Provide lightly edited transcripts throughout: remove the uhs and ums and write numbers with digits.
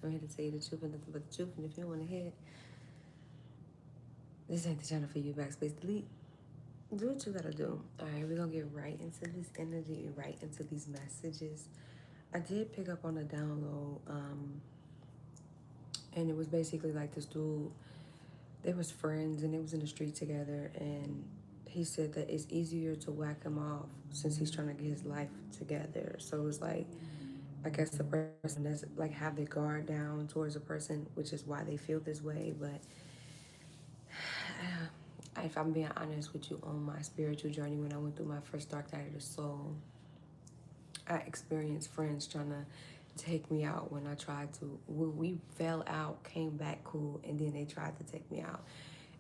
I'm here to tell you the truth and nothing but the truth. And if you don't want to hear it, this ain't the channel for you. Backspace delete. Do what you gotta do. Alright, we're gonna get right into this energy and right into these messages. I did pick up on a download, and it was basically like this dude, they was friends and they was in the street together, and he said that it's easier to whack him off since he's trying to get his life together. So it's like, I guess the person that's like have their guard down towards a person, which is why they feel this way. But if I'm being honest with you, on my spiritual journey, when I went through my first dark night of the soul, I experienced friends trying to take me out when I tried to. When we fell out, came back cool, and then they tried to take me out.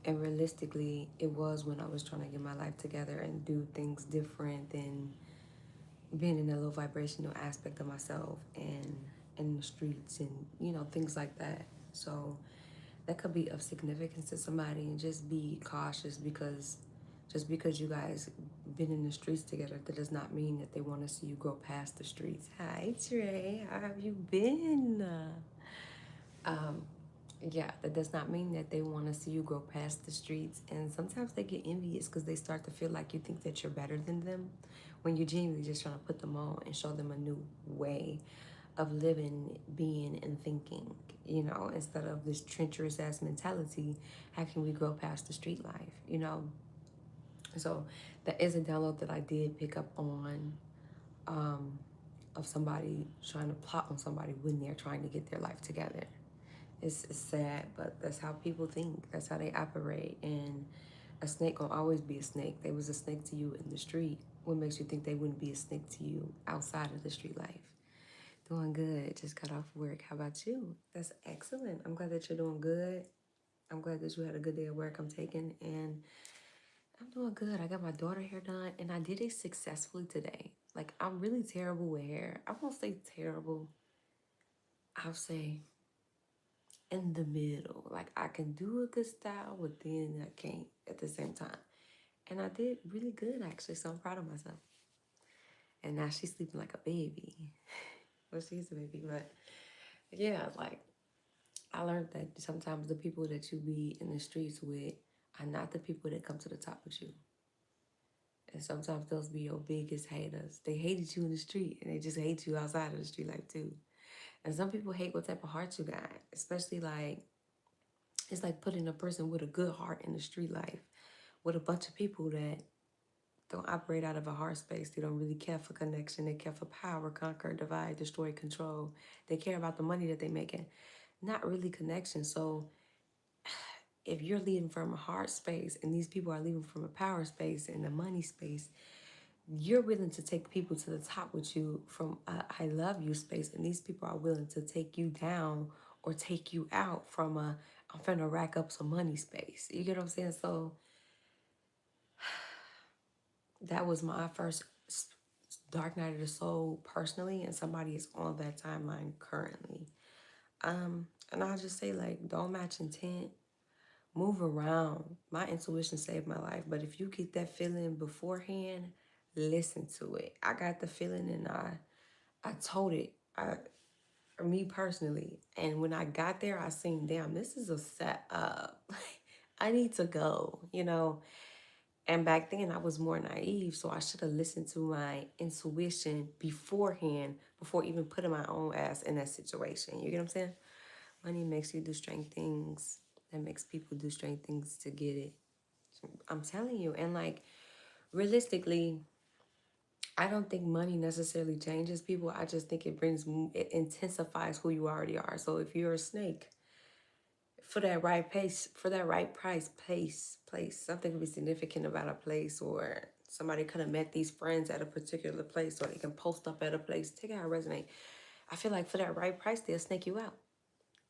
And realistically, it was when I was trying to get my life together and do things different than being in a low vibrational aspect of myself and in the streets and, you know, things like that. So that could be of significance to somebody, and just be cautious, because just because you guys been in the streets together, that does not mean that they want to see you grow past the streets. Hi Trey, how have you been? Yeah, that does not mean that they want to see you grow past the streets. And sometimes they get envious because they start to feel like you think that you're better than them, when you're genuinely just trying to put them on and show them a new way of living, being, and thinking, you know, instead of this treacherous ass mentality. How can we grow past the street life, you know? So that is a download that I did pick up on, of somebody trying to plot on somebody when they're trying to get their life together. It's sad, but that's how people think. That's how they operate. And a snake gonna always be a snake. They was a snake to you in the street. What makes you think they wouldn't be a snake to you outside of the street life? Doing good. Just got off work. How about you? That's excellent. I'm glad that you're doing good. I'm glad that you had a good day at work. I'm taking, and I'm doing good. I got my daughter hair done, and I did it successfully today. Like, I'm really terrible with hair. I won't say terrible. I'll say in the middle. Like, I can do a good style, but then I can't at the same time. And I did really good, actually, so I'm proud of myself. And now she's sleeping like a baby. Well, she's a baby, but yeah, like, I learned that sometimes the people that you be in the streets with are not the people that come to the top with you. And sometimes those be your biggest haters. They hated you in the street, and they just hate you outside of the street life too. And some people hate what type of heart you got, especially like, it's like putting a person with a good heart in the street life with a bunch of people that don't operate out of a heart space. They don't really care for connection. They care for power, conquer, divide, destroy, control. They care about the money that they're making, not really connection. So if you're leading from a heart space and these people are leading from a power space and a money space, you're willing to take people to the top with you from a I love you space, and these people are willing to take you down or take you out from a I'm finna rack up some money space. You get what I'm saying? So that was my first dark night of the soul personally, and somebody is on that timeline currently. And I'll just say, like, don't match intent. Move around. My intuition saved my life, but if you get that feeling beforehand, listen to it. I got the feeling, and I told it. Me personally, and when I got there, I seen, damn, this is a setup. I need to go, you know. And back then, I was more naive, so I should have listened to my intuition beforehand, before even putting my own ass in that situation. You get what I'm saying? Money makes you do strange things. That makes people do strange things to get it. I'm telling you. And like, realistically, I don't think money necessarily changes people. I just think it intensifies who you already are. So if you're a snake, for that right pace, for that right price, place. Something could be significant about a place, or somebody could have met these friends at a particular place, or they can post up at a place. Take out a resume. I feel like for that right price, they'll snake you out.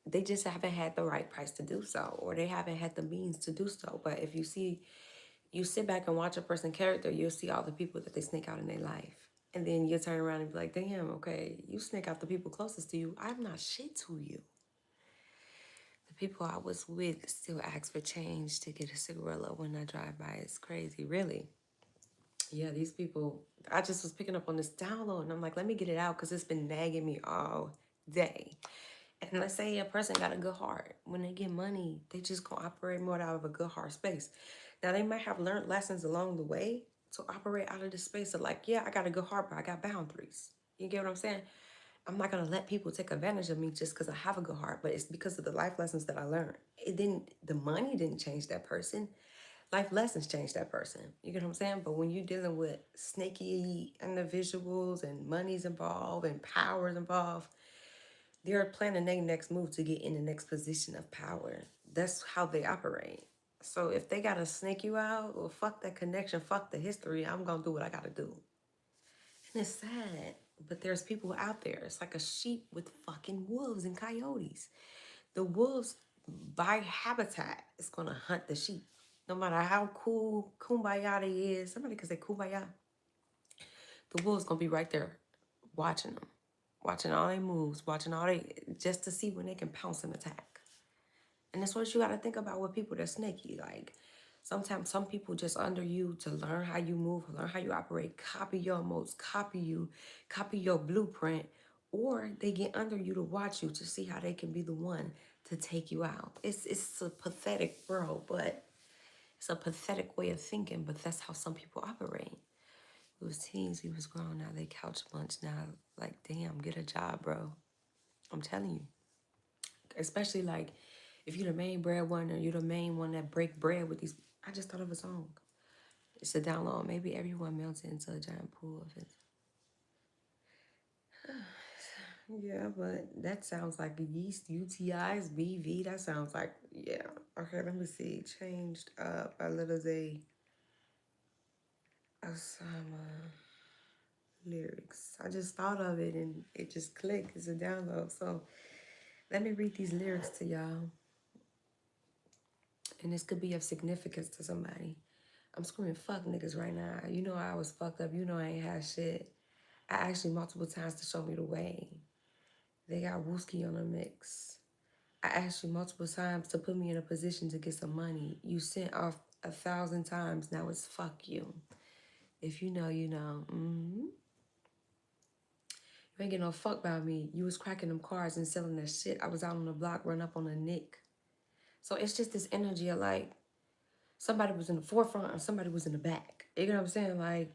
They just haven't had the right price to do so, or they haven't had the means to do so. But if you sit back and watch a person's character, you'll see all the people that they snake out in their life. And then you turn around and be like, damn, okay, you snake out the people closest to you. I'm not shit to you. The people I was with still ask for change to get a cigarette when I drive by. It's crazy, really. Yeah, these people, I just was picking up on this download, and I'm like, let me get it out because it's been nagging me all day. And let's say a person got a good heart. When they get money, they just gonna operate more out of a good heart space. Now they might have learned lessons along the way to operate out of the space of like, yeah, I got a good heart, but I got boundaries. You get what I'm saying? I'm not gonna let people take advantage of me just because I have a good heart, but it's because of the life lessons that I learned. The money didn't change that person. Life lessons change that person. You get what I'm saying? But when you're dealing with snaky individuals and money's involved and power's involved, they're planning their next move to get in the next position of power. That's how they operate. So if they gotta snake you out, well, fuck that connection, fuck the history. I'm gonna do what I gotta do. And it's sad, but there's people out there. It's like a sheep with fucking wolves and coyotes. The wolves, by habitat, is gonna hunt the sheep. No matter how cool kumbaya they is, somebody could say kumbaya. The wolves gonna be right there watching them, watching all their moves, watching all they, just to see when they can pounce and attack. And that's what you gotta think about with people that's snaky. Like, sometimes some people just under you to learn how you move, learn how you operate, copy your modes, copy you, copy your blueprint, or they get under you to watch you to see how they can be the one to take you out. It's a pathetic world, but it's a pathetic way of thinking, but that's how some people operate. We was teens, we was grown, now they couch lunch. Now, like, damn, get a job, bro. I'm telling you. Especially, like, if you're the main breadwinner, you're the main one that break bread with these. I just thought of a song. It's a download. Maybe everyone melts into a giant pool of it. Yeah, but that sounds like yeast, UTIs, BV. That sounds like, yeah. Okay, let me see. Changed up a little Z. Osama lyrics. I just thought of it and it just clicked. It's a download. So let me read these lyrics to y'all. And this could be of significance to somebody. I'm screaming fuck niggas right now. You know I was fucked up. You know I ain't had shit. I asked you multiple times to show me the way. They got Wooski on the mix. I asked you multiple times to put me in a position to get some money. You sent off 1,000 times. Now it's fuck you. If you know, you know. You ain't get no fuck about me. You was cracking them cars and selling that shit. I was out on the block, run up on a nick. So it's just this energy of like, somebody was in the forefront and somebody was in the back. You know what I'm saying? Like,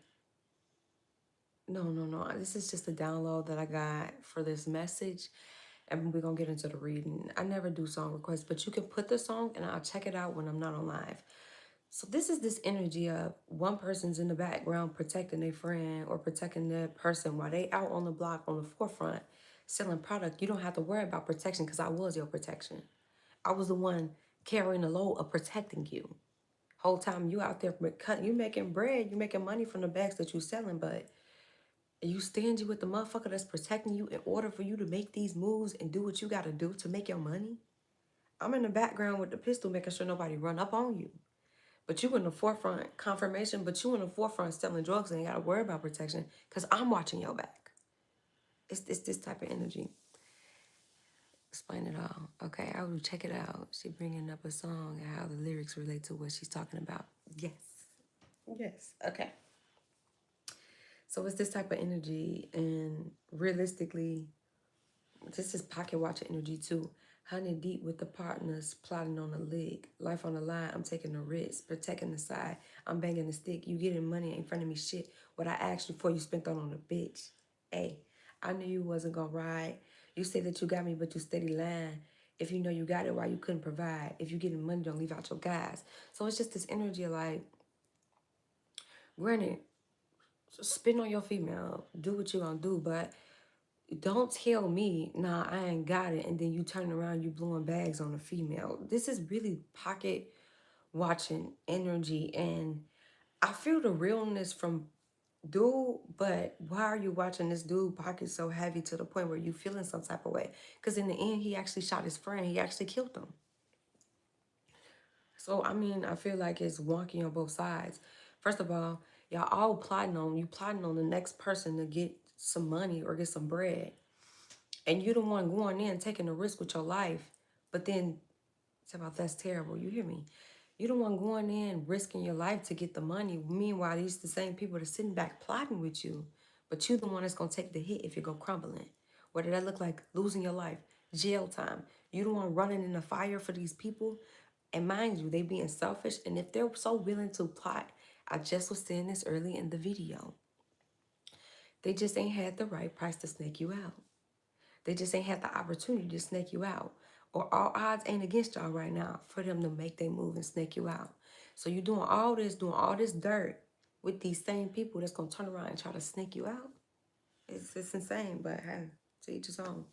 no. This is just a download that I got for this message. And we're going to get into the reading. I never do song requests, but you can put the song and I'll check it out when I'm not on live. So this is this energy of one person's in the background protecting their friend or protecting their person while they out on the block on the forefront selling product. You don't have to worry about protection because I was your protection. I was the one carrying the load of protecting you. Whole time you out there cutting, you making bread, you making money from the bags that you selling, but you stingy with the motherfucker that's protecting you in order for you to make these moves and do what you got to do to make your money. I'm in the background with the pistol making sure nobody run up on you. But you in the forefront, confirmation, but you in the forefront selling drugs and ain't got to worry about protection because I'm watching your back. It's this type of energy. Explain it all. Okay, I will check it out. She bringing up a song and how the lyrics relate to what she's talking about. Yes. Okay. So it's this type of energy, and realistically, this is pocket watcher energy too. Honey deep with the partners, plotting on a lick. Life on the line, I'm taking the risk, protecting the side. I'm banging the stick. You getting money in front of me, shit. What I asked you for, you spent that on a bitch. Hey, I knew you wasn't gonna ride. You say that you got me, but you steady lying. If you know you got it, why you couldn't provide? If you getting money, don't leave out your guys. So it's just this energy of like, granted, spin on your female, do what you gonna do, but don't tell me, nah, I ain't got it, and then you turn around, you blowing bags on a female. This is really pocket watching energy, and I feel the realness from dude, but why are you watching this dude pocket so heavy to the point where you feeling some type of way? Because in the end, he actually shot his friend. He actually killed him. So, I mean, I feel like it's wonky on both sides. First of all, y'all all plotting on the next person to get some money or get some bread. And you the one going in, taking a risk with your life. But then, it's about that's terrible. You hear me? You the one going in, risking your life to get the money. Meanwhile, these the same people that's sitting back plotting with you. But you the one that's going to take the hit if you go crumbling. What did that look like? Losing your life. jail time. You the one running in the fire for these people. And mind you, they being selfish. And if they're so willing to plot, I just was saying this early in the video, they just ain't had the right price to snake you out. They just ain't had the opportunity to snake you out. Or all odds ain't against y'all right now for them to make their move and snake you out. So you doing all this dirt with these same people that's gonna turn around and try to snake you out. It's insane, but hey, to each his own.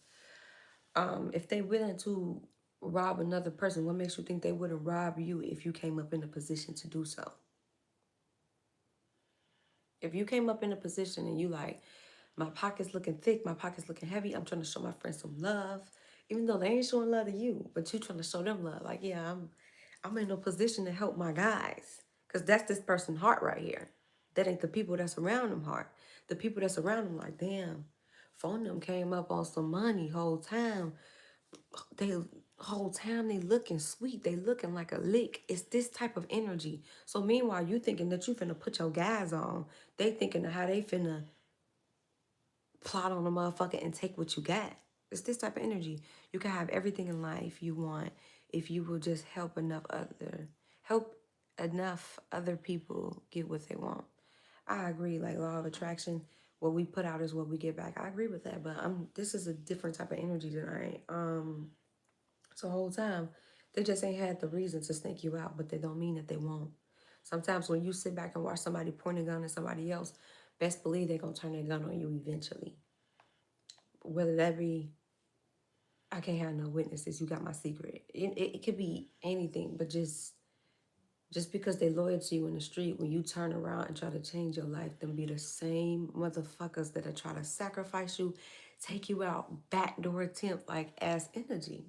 If they willing to rob another person, what makes you think they wouldn't rob you if you came up in a position to do so? If you came up in a position and you like, my pocket's looking thick, my pocket's looking heavy, I'm trying to show my friends some love, even though they ain't showing love to you, but you trying to show them love. Like, yeah, I'm in a position to help my guys, because that's this person's heart right here. That ain't the people that's around them heart. The people that's around them like, damn, phone them came up on some money whole time. They whole time they looking sweet. They looking like a lick. It's this type of energy. So meanwhile, you thinking that you finna put your guys on. They thinking of how they finna plot on a motherfucker and take what you got. It's this type of energy. You can have everything in life you want if you will just help enough other people get what they want. I agree, like law of attraction, what we put out is what we get back. I agree with that, but this is a different type of energy tonight. So the whole time, they just ain't had the reason to snake you out, but they don't mean that they won't. Sometimes when you sit back and watch somebody point a gun at somebody else, best believe they're going to turn their gun on you eventually. Whether that be, I can't have no witnesses, you got my secret. It could be anything, but just because they loyal to you in the street, when you turn around and try to change your life, them be the same motherfuckers that are trying to sacrifice you, take you out, backdoor attempt, like ass energy.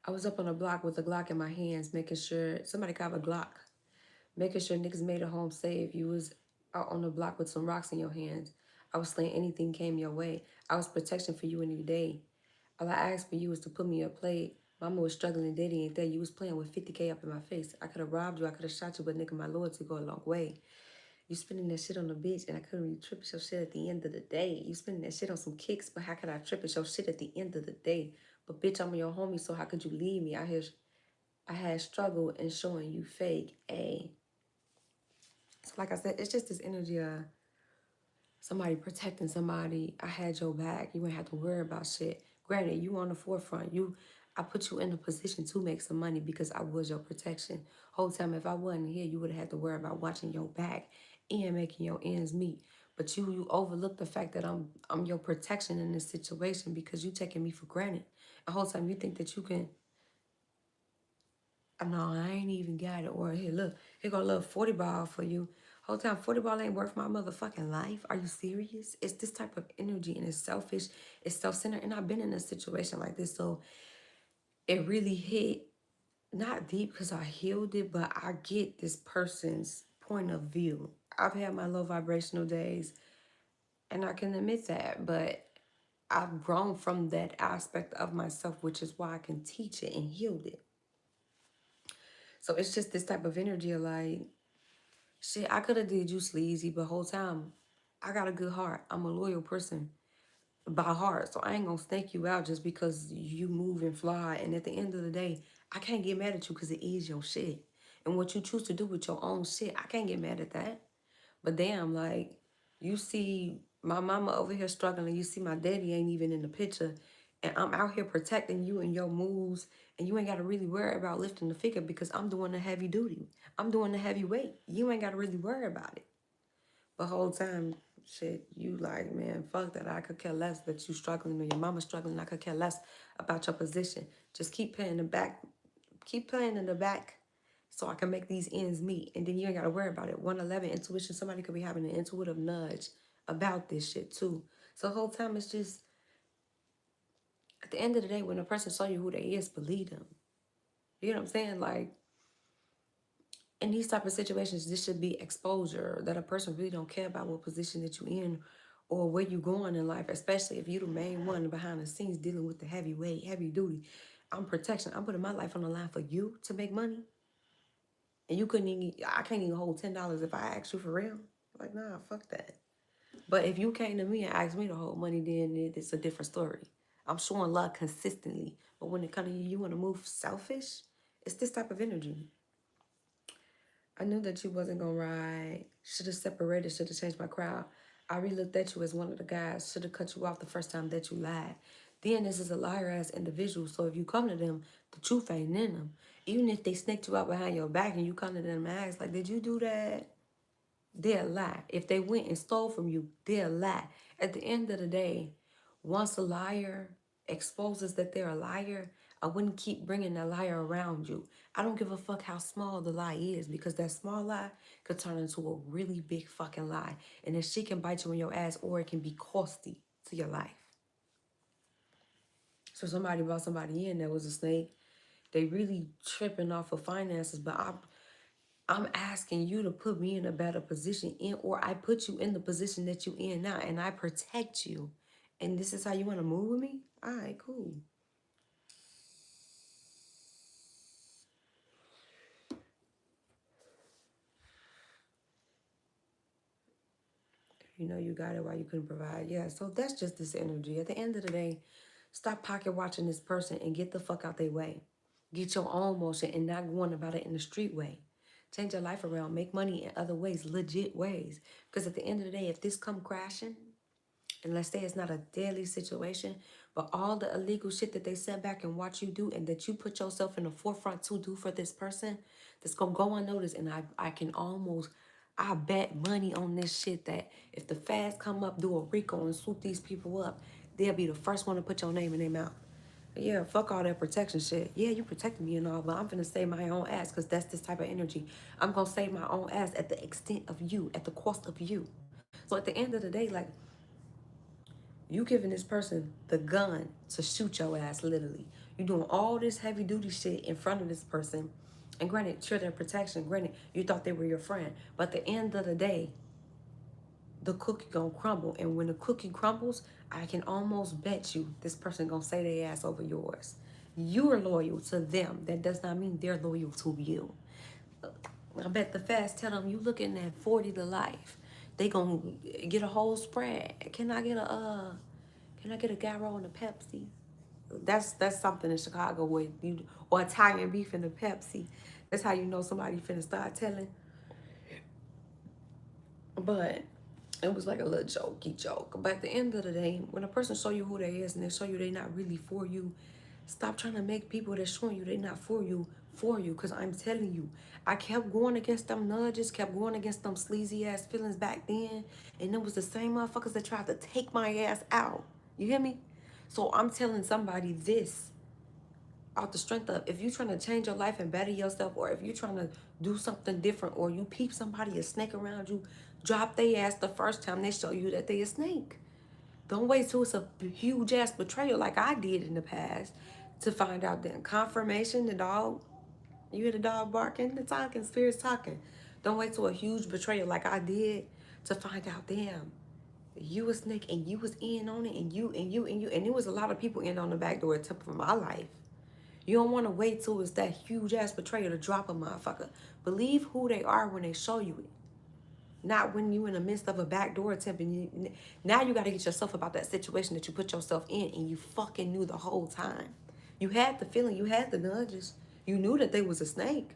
I was up on a block with a Glock in my hands, making sure somebody got a Glock, making sure niggas made it home safe. You was out on the block with some rocks in your hands. I was slaying anything came your way. I was protection for you any day. All I asked for you was to put me a plate. Mama was struggling, daddy ain't there. You was playing with 50K up in my face. I could have robbed you, I could have shot you, but nigga, my loyalty go a long way. You spending that shit on the beach, and I couldn't really trip your shit at the end of the day. You spending that shit on some kicks, but how could I trip your shit at the end of the day? But bitch, I'm your homie, so how could you leave me? I had struggle in showing you fake A. So like I said, it's just this energy of somebody protecting somebody. I had your back. You ain't have to worry about shit. Granted, you on the forefront. I put you in a position to make some money because I was your protection. Whole time, if I wasn't here, you would have had to worry about watching your back and making your ends meet. But you overlook the fact that I'm your protection in this situation because you taking me for granted. The whole time you think that you can, no, I ain't even got it. Or here, look, here go a little 40 ball for you. Whole time 40 ball ain't worth my motherfucking life. Are you serious? It's this type of energy and it's selfish, it's self-centered. And I've been in a situation like this. So it really hit not deep because I healed it, but I get this person's point of view. I've had my low vibrational days and I can admit that, but I've grown from that aspect of myself, which is why I can teach it and healed it. So it's just this type of energy of like, shit, I could have did you sleazy, but whole time, I got a good heart. I'm a loyal person by heart. So I ain't gonna snake you out just because you move and fly. And at the end of the day, I can't get mad at you because it is your shit. And what you choose to do with your own shit, I can't get mad at that. But damn, like, you see my mama over here struggling. You see my daddy ain't even in the picture. And I'm out here protecting you and your moves. And you ain't got to really worry about lifting the figure because I'm doing the heavy duty. I'm doing the heavy weight. You ain't got to really worry about it. But whole time, shit, you like, man, fuck that. I could care less that you struggling or your mama's struggling. I could care less about your position. Just keep playing the back. Keep playing in the back so I can make these ends meet. And then you ain't got to worry about it. 111 intuition, somebody could be having an intuitive nudge about this shit too. So the whole time it's just, at the end of the day, when a person show you who they is, believe them. You know what I'm saying? Like, in these type of situations, this should be exposure that a person really don't care about what position that you in or where you going in life, especially if you the main one behind the scenes dealing with the heavy weight, heavy duty. I'm protection. I'm putting my life on the line for you to make money. And you couldn't even, I can't even hold $10 if I ask you for real. Like, nah, fuck that. But if you came to me and asked me to hold money, then it's a different story. I'm showing love consistently. But when it comes to you want to move selfish, it's this type of energy. I knew that you wasn't going to ride. Should have separated, should have changed my crowd. I really looked at you as one of the guys. Should have cut you off the first time that you lied. Then this is a liar-ass individual. So if you come to them, the truth ain't in them. Even if they snaked you out behind your back and you come to them and ask, like, did you do that? They'll lie. If they went and stole from you, they'll lie. At the end of the day, once a liar exposes that they're a liar, I wouldn't keep bringing that liar around you. I don't give a fuck how small the lie is, because that small lie could turn into a really big fucking lie. And then shit can bite you in your ass, or it can be costly to your life. So somebody brought somebody in that was a snake. They really tripping off of finances, but I'm asking you to put me in a better position, or I put you in the position that you in now, and I protect you. And this is how you want to move with me? All right, cool. You know you got it while you couldn't provide. Yeah, so that's just this energy. At the end of the day, stop pocket watching this person and get the fuck out their way. Get your own motion and not going about it in the street way. Change your life around. Make money in other ways, legit ways. Because at the end of the day, if this come crashing, and let's say it's not a deadly situation, but all the illegal shit that they sit back and watch you do, and that you put yourself in the forefront to do for this person, that's gonna go unnoticed. And I bet money on this shit that if the feds come up, do a RICO and swoop these people up, they'll be the first one to put your name in their mouth. Yeah, fuck all that protection shit. Yeah, you protected me and all, but I'm finna save my own ass, because that's this type of energy. I'm gonna save my own ass at the extent of you, at the cost of you. So at the end of the day, like, you giving this person the gun to shoot your ass, literally. You doing all this heavy duty shit in front of this person. And granted, sure, their protection, granted, you thought they were your friend. But at the end of the day, the cookie gonna crumble. And when the cookie crumbles, I can almost bet you this person gonna say their ass over yours. You're loyal to them. That does not mean they're loyal to you. I bet the fast tell them you looking at 40 to life. They gonna get a whole spread. Can I get a gyro and a Pepsi? That's something in Chicago where you, or Italian beef and a Pepsi. That's how you know somebody finna start telling. But it was like a little jokey joke. But at the end of the day, when a person show you who they is and they show you they not really for you, stop trying to make people that's showing you they not for you. Because I'm telling you, I kept going against them nudges, kept going against them sleazy ass feelings back then, and it was the same motherfuckers that tried to take my ass out. You hear me? So I'm telling somebody this out the strength of, if you're trying to change your life and better yourself, or if you're trying to do something different, or you peep somebody a snake around you, drop their ass the first time they show you that they a snake. Don't wait till it's a huge ass betrayal like I did in the past to find out. Then confirmation, the dog, you hear the dog barking, the talking, spirits talking. Don't wait till a huge betrayal like I did to find out, damn, you a snake and you was in on it, and and there was a lot of people in on the back door tip for my life. You don't want to wait till it's that huge ass betrayal to drop a motherfucker. Believe who they are when they show you it. Not when you in the midst of a backdoor attempt, and now you got to get yourself about that situation that you put yourself in, and you fucking knew the whole time. You had the feeling, you had the nudges. You knew that they was a snake.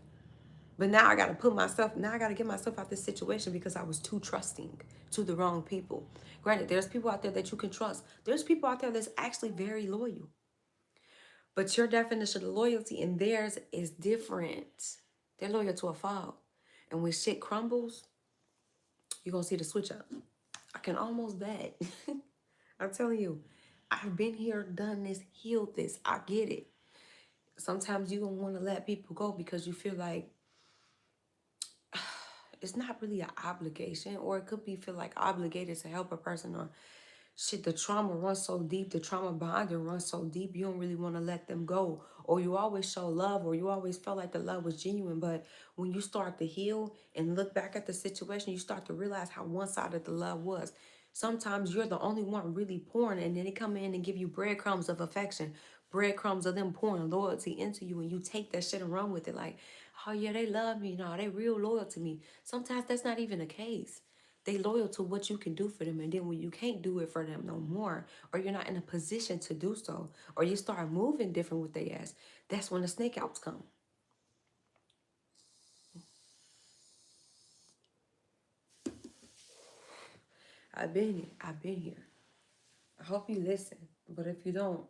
But now I got to get myself out this situation because I was too trusting to the wrong people. Granted, there's people out there that you can trust. There's people out there that's actually very loyal. But your definition of loyalty and theirs is different. They're loyal to a fault. And when shit crumbles, you're going to see the switch up. I can almost bet. I'm telling you, I've been here, done this, healed this. I get it. Sometimes you don't want to let people go because you feel like it's not really an obligation, or it could be feel like obligated to help a person, or shit, the trauma runs so deep, the trauma bonding runs so deep, you don't really want to let them go. Or you always show love, or you always felt like the love was genuine. But when you start to heal and look back at the situation, you start to realize how one-sided the love was. Sometimes you're the only one really pouring, and then they come in and give you breadcrumbs of affection, breadcrumbs of them pouring loyalty into you, and you take that shit and run with it like, oh yeah, they love me. No, they real loyal to me. Sometimes that's not even the case. They loyal to what you can do for them. And then when you can't do it for them no more, or you're not in a position to do so, or you start moving different with their ass, that's when the snake outs come. I've been here. I hope you listen. But if you don't,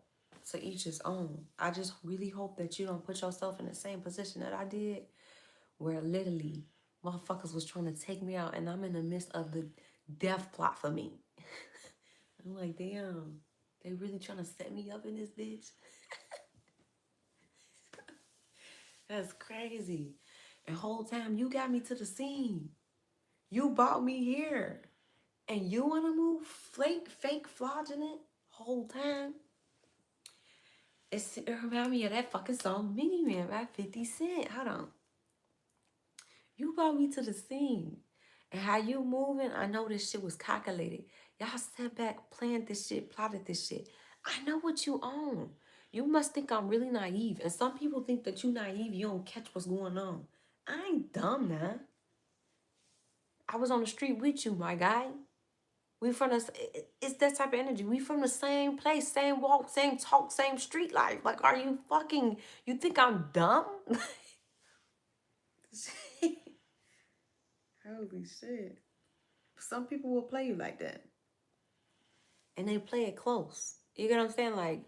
to each his own. I just really hope that you don't put yourself in the same position that I did, where literally motherfuckers was trying to take me out and I'm in the midst of the death plot for me. I'm like, damn, they really trying to set me up in this bitch? That's crazy. And whole time you got me to the scene. You brought me here. And you want to move fake fraudulent whole time? It reminds me of that fucking song Mini Man by 50 Cent. Hold on. You brought me to the scene. And how you moving, I know this shit was calculated. Y'all sat back, planned this shit, plotted this shit. I know what you own. You must think I'm really naive. And some people think that you naive, you don't catch what's going on. I ain't dumb now. I was on the street with you, my guy. We from the, it's that type of energy. We from the same place, same walk, same talk, same street life. Like, are you fucking, you think I'm dumb? Holy shit. Some people will play you like that. And they play it close. You get what I'm saying? Like,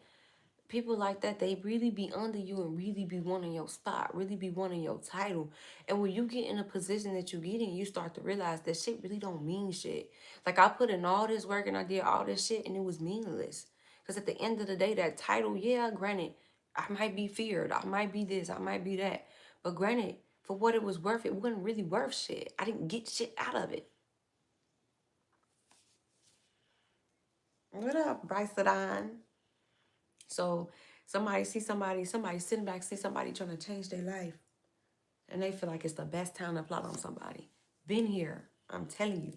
people like that, they really be under you and really be wanting your spot, really be wanting your title. And when you get in a position that you get in, you start to realize that shit really don't mean shit. Like, I put in all this work and I did all this shit and it was meaningless. Because at the end of the day, that title, yeah, granted, I might be feared. I might be this. I might be that. But granted, for what it was worth, it wasn't really worth shit. I didn't get shit out of it. What up, Bryce Sedan? So somebody sitting back, see somebody trying to change their life. And they feel like it's the best time to plot on somebody. Been here, I'm telling you.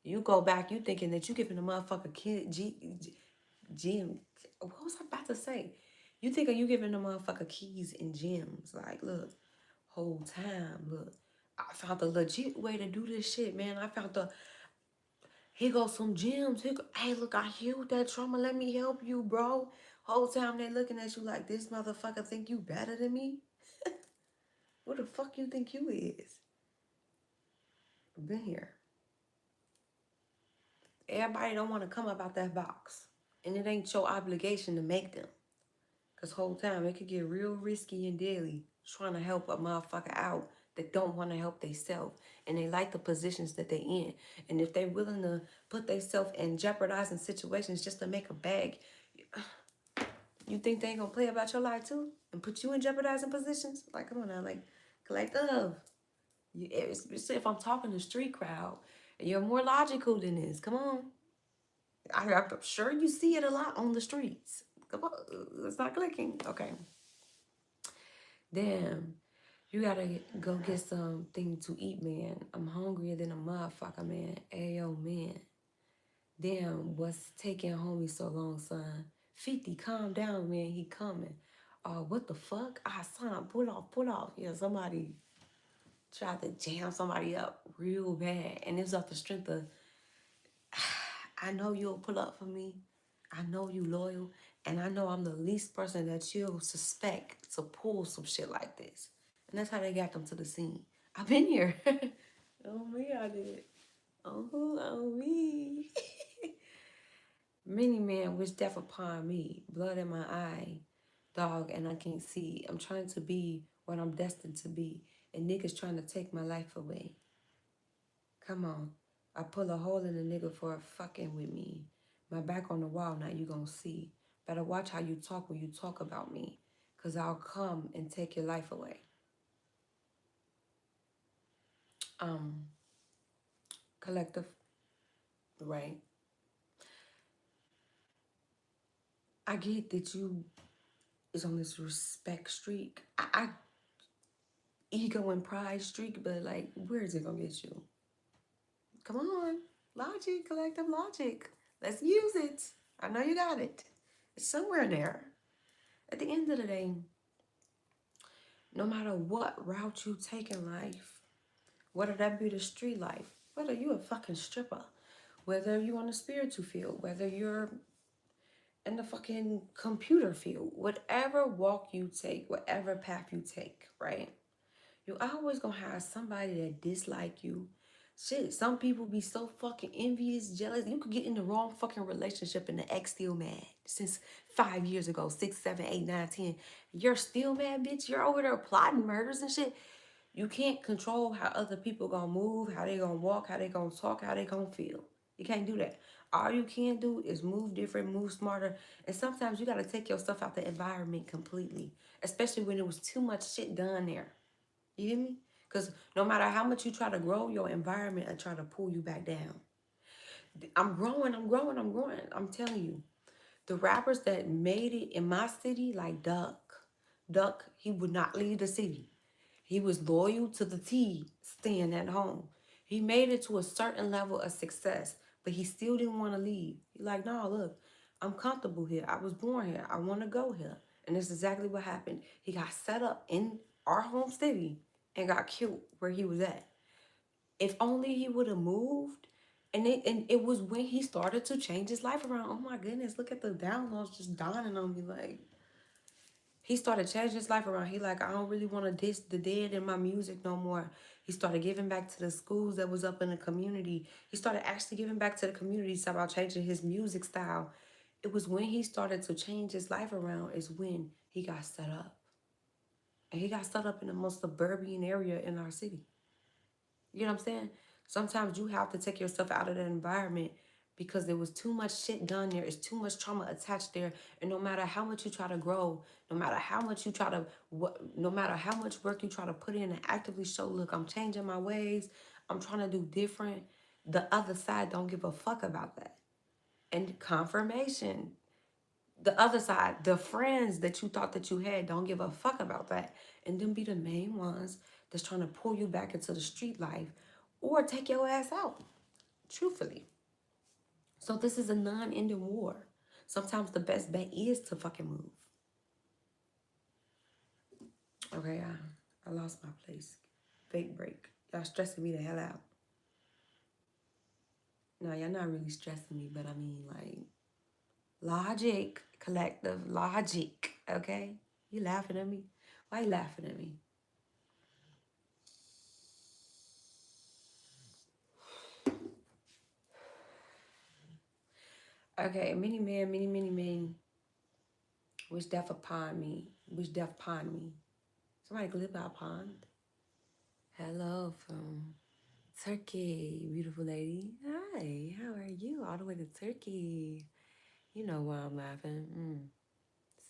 You go back, you thinking that you giving a motherfucker gym. What was I about to say? You thinking you giving a motherfucker keys and gems. Like, look, whole time, look. I found the legit way to do this shit, man. I found the, here goes some gems. Hey, look, I healed that trauma. Let me help you, bro. Whole time they looking at you like, this motherfucker think you better than me? What the fuck you think you is? I've been here. Everybody don't want to come up out that box. And it ain't your obligation to make them. Because whole time it could get real risky and deadly trying to help a motherfucker out that don't want to help themselves. And they like the positions that they in. And if they willing to put themselves in jeopardizing situations just to make a bag, you think they ain't gonna play about your life too? And put you in jeopardizing positions? Like, come on now, like, collective. If I'm talking to street crowd, you're more logical than this. Come on. I'm sure you see it a lot on the streets. Come on, it's not clicking. Okay. Damn, you gotta go get something to eat, man. I'm hungrier than a motherfucker, man. Ayo, man. Damn, what's taking homie so long, son? 50, calm down, man. He coming. What the fuck? Son, pull off. Yeah, somebody tried to jam somebody up real bad. And it was off the strength of, I know you'll pull up for me. I know you loyal. And I know I'm the least person that you'll suspect to pull some shit like this. And that's how they got them to the scene. I've been here. Oh, me, I did. Oh, me. Many men wish death upon me. Blood in my eye. Dog, and I can't see. I'm trying to be what I'm destined to be. And niggas trying to take my life away. Come on. I pull a hole in a nigga for fucking with me. My back on the wall, now you gonna see. Better watch how you talk when you talk about me. Cause I'll come and take your life away. Collective. Right. I get that you is on this respect streak. I ego and pride streak, but like, where is it gonna get you? Come on. Logic, collective logic. Let's use it. I know you got it. It's somewhere in there. At the end of the day, no matter what route you take in life, Whether that be the street life, whether you a fucking stripper, whether you on the spiritual field, whether you're in the fucking computer field, whatever walk you take, whatever path you take, right? You always gonna have somebody that dislike you. Shit, some people be so fucking envious, jealous. You could get in the wrong fucking relationship and the ex still mad. Since 5 years ago, 6, 7, 8, 9, 10. You're still mad, bitch. You're over there plotting murders and shit. You can't control how other people gonna move, how they gonna walk, how they gonna talk, how they gonna feel. You can't do that. All you can do is move different, move smarter. And sometimes you gotta take yourself out the environment completely. Especially when there was too much shit done there. You hear me? Because no matter how much you try to grow, your environment will try to pull you back down. I'm growing, I'm growing, I'm growing. I'm telling you. The rappers that made it in my city, like Duck, he would not leave the city. He was loyal to the T, staying at home. He made it to a certain level of success, but he still didn't want to leave. He like, no, look, I'm comfortable here. I was born here. I want to go here. And that's exactly what happened. He got set up in our home city and got killed where he was at. If only he would have moved. And it was when he started to change his life around. Oh my goodness, look at the downloads just dawning on me. Like, he started changing his life around. He like, I don't really want to diss the dead in my music no more. He started giving back to the schools that was up in the community. He started actually giving back to the community about changing his music style. It was when he started to change his life around is when he got set up. And he got set up in the most suburban area in our city. You know what I'm saying? Sometimes you have to take yourself out of that environment because there was too much shit done there. It's too much trauma attached there. And no matter how much you try to grow, no matter how much you try to, no matter how much work you try to put in and actively show, look, I'm changing my ways, I'm trying to do different, the other side don't give a fuck about that. And confirmation, the other side, the friends that you thought that you had don't give a fuck about that. And them be the main ones that's trying to pull you back into the street life or take your ass out, truthfully. So this is a non-ending war. Sometimes the best bet is to fucking move. Okay, I lost my place. Fake break. Y'all stressing me the hell out. No, y'all not really stressing me, but I mean, like, logic, collective logic, okay? You laughing at me? Why you laughing at me? Okay, many men wish death upon me. Somebody clip out pond. Hello from Turkey, beautiful lady. Hi, how are you? All the way to Turkey. You know why I'm laughing.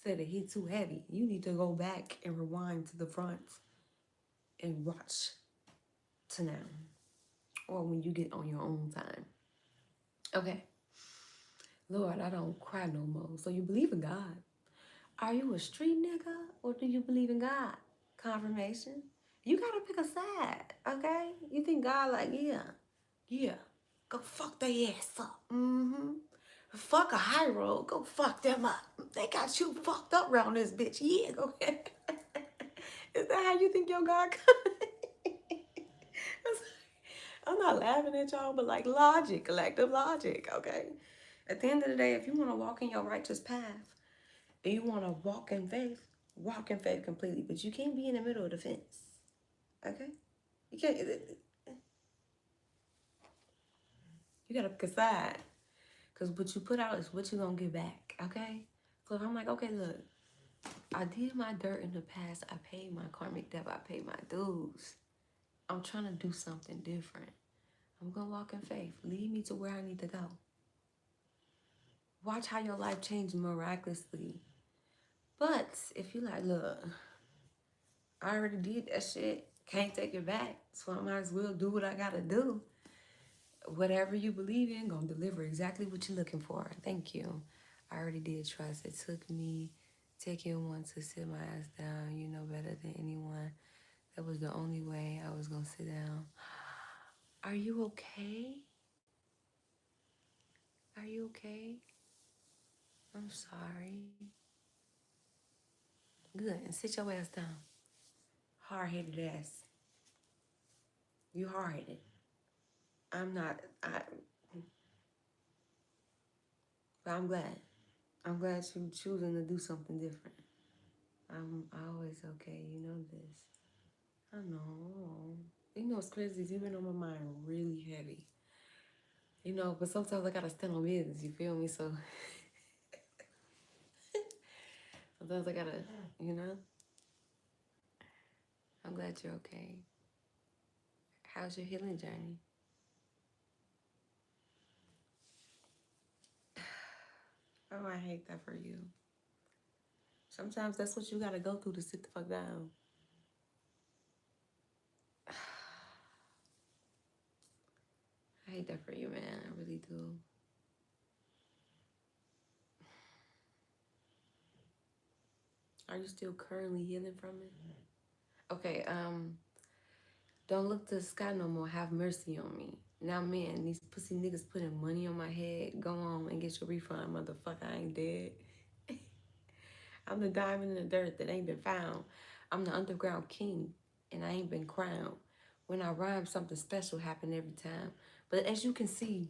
Said that he too heavy. You need to go back and rewind to the front and watch to now. Or when you get on your own time. Okay. Lord, I don't cry no more. So you believe in God. Are you a street nigga or do you believe in God? Confirmation. You gotta pick a side, okay? You think God like, yeah, go fuck their ass up. Fuck a high road, go fuck them up. They got you fucked up around this bitch. Yeah, go ahead. Is that how you think your God I'm not laughing at y'all, but like logic, collective logic, okay? At the end of the day, if you want to walk in your righteous path, and you want to walk in faith completely, but you can't be in the middle of the fence, okay? You can't, you got to pick a side, because what you put out is what you're going to get back, okay? So if I'm like, okay, look, I did my dirt in the past, I paid my karmic debt, I paid my dues. I'm trying to do something different. I'm going to walk in faith. Lead me to where I need to go. Watch how your life changes miraculously. But if you like, look, I already did that shit. Can't take it back. So I might as well do what I gotta do. Whatever you believe in, gonna deliver exactly what you're looking for. Thank you. I already did trust. It took me taking one to sit my ass down. You know better than anyone. That was the only way I was gonna sit down. Are you okay? Are you okay? I'm sorry. Good. And sit your ass down. Hard-headed ass. You hard-headed. I'm not. But I'm glad. I'm glad you're choosing to do something different. I'm always okay. You know this. I know. You know what's crazy is you've been on my mind really heavy. You know, but sometimes I gotta stand on business. You feel me? So sometimes I gotta, you know. I'm glad you're okay. How's your healing journey? Oh, I hate that for you. Sometimes that's what you gotta go through to sit the fuck down. I hate that for you, man. I really do. Are you still currently healing from it? Okay, don't look to the sky no more. Have mercy on me. Now, man, these pussy niggas putting money on my head. Go on and get your refund, motherfucker. I ain't dead. I'm the diamond in the dirt that ain't been found. I'm the underground king, and I ain't been crowned. When I rhyme, something special happen every time. But as you can see,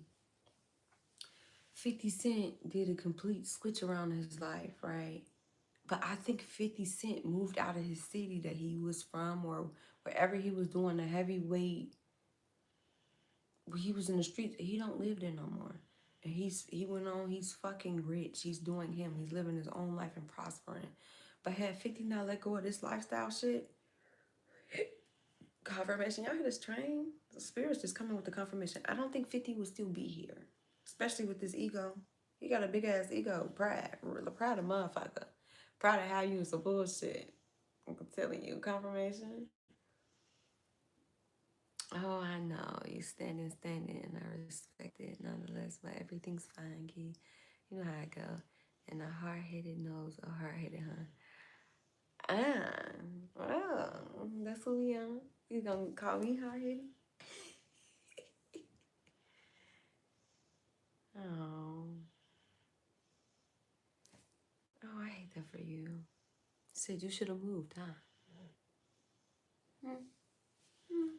50 Cent did a complete switch around his life, right? But I think 50 Cent moved out of his city that he was from or wherever he was doing the heavyweight. He was in the streets. He don't live there no more. And he went on, he's fucking rich. He's doing him. He's living his own life and prospering. But had 50 not let go of this lifestyle shit, confirmation, y'all hear this train? The spirit's just coming with the confirmation. I don't think 50 would still be here. Especially with this ego. He got a big ass ego. Pride. Proud of motherfucker. Proud of how you was some bullshit. I'm telling you, confirmation. Oh, I know. You standing, and I respect it nonetheless, but everything's fine, Key. You know how it go. And a hard-headed knows a hard-headed, huh? Well, that's what we on. You gonna call me hard-headed? Oh. Oh, I hate that for you. Said you should have moved, huh? Hmm. Hmm.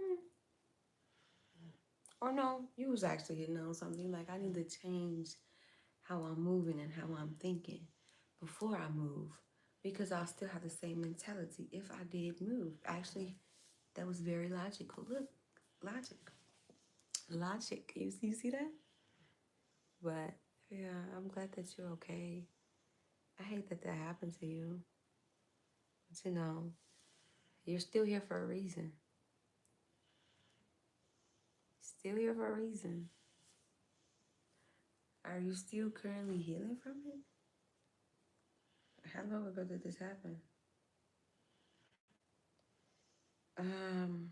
Hmm. Or no, you was actually hitting on something like I need to change how I'm moving and how I'm thinking before I move because I'll still have the same mentality if I did move. Actually, that was very logical. Look, logic. Logic. You see that? But yeah, I'm glad that you're okay. I hate that that happened to you. But you know, you're still here for a reason. Still here for a reason. Are you still currently healing from it? How long ago did this happen? Um,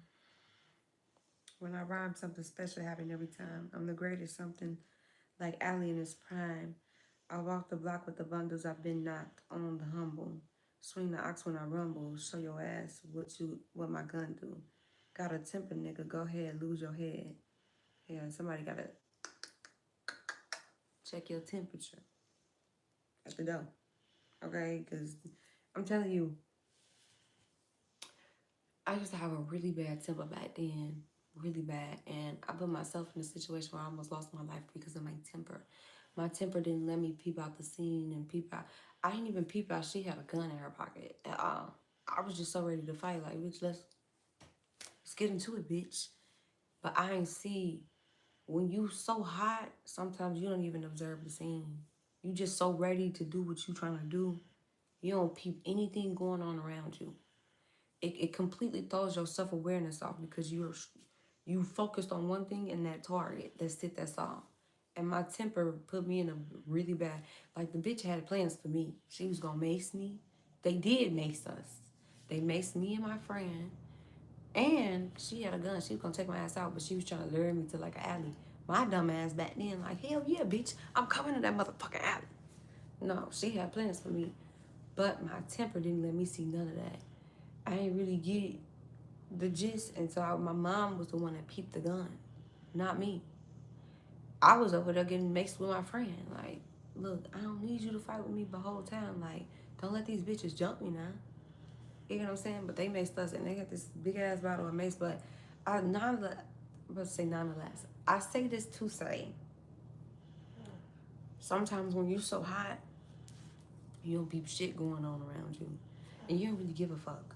when I rhyme, something special happened every time. I'm the greatest, something like Allie in his prime. I walk the block with the bundles, I've been knocked on the humble. Swing the ox when I rumble, show your ass what my gun do. Got a temper, nigga, go ahead, lose your head. Yeah, somebody gotta check your temperature at the door, okay? Because I'm telling you, I used to have a really bad temper back then, really bad. And I put myself in a situation where I almost lost my life because of my temper. My temper didn't let me peep out the scene and peep out. I didn't even peep out she had a gun in her pocket at all. I was just so ready to fight, like, bitch, let's get into it, bitch. But I ain't see, when you so hot, sometimes you don't even observe the scene. You just so ready to do what you trying to do. You don't peep anything going on around you. It completely throws your self-awareness off because you focused on one thing and that target. That's it, that's all. And my temper put me in a really bad, like the bitch had plans for me. She was gonna mace me. They did mace us. They maced me and my friend. And she had a gun. She was gonna take my ass out, but she was trying to lure me to like an alley. My dumb ass back then, like, hell yeah, bitch, I'm coming to that motherfucking alley. No, she had plans for me. But my temper didn't let me see none of that. I didn't really get the gist, and so my mom was the one that peeped the gun, not me. I was over there getting mixed with my friend. Like, look, I don't need you to fight with me the whole time. Like, don't let these bitches jump me now. You know what I'm saying? But they maced us, and they got this big ass bottle of mace. But let's say nonetheless, I say this to say, sometimes when you're so hot, you don't peep shit going on around you, and you don't really give a fuck.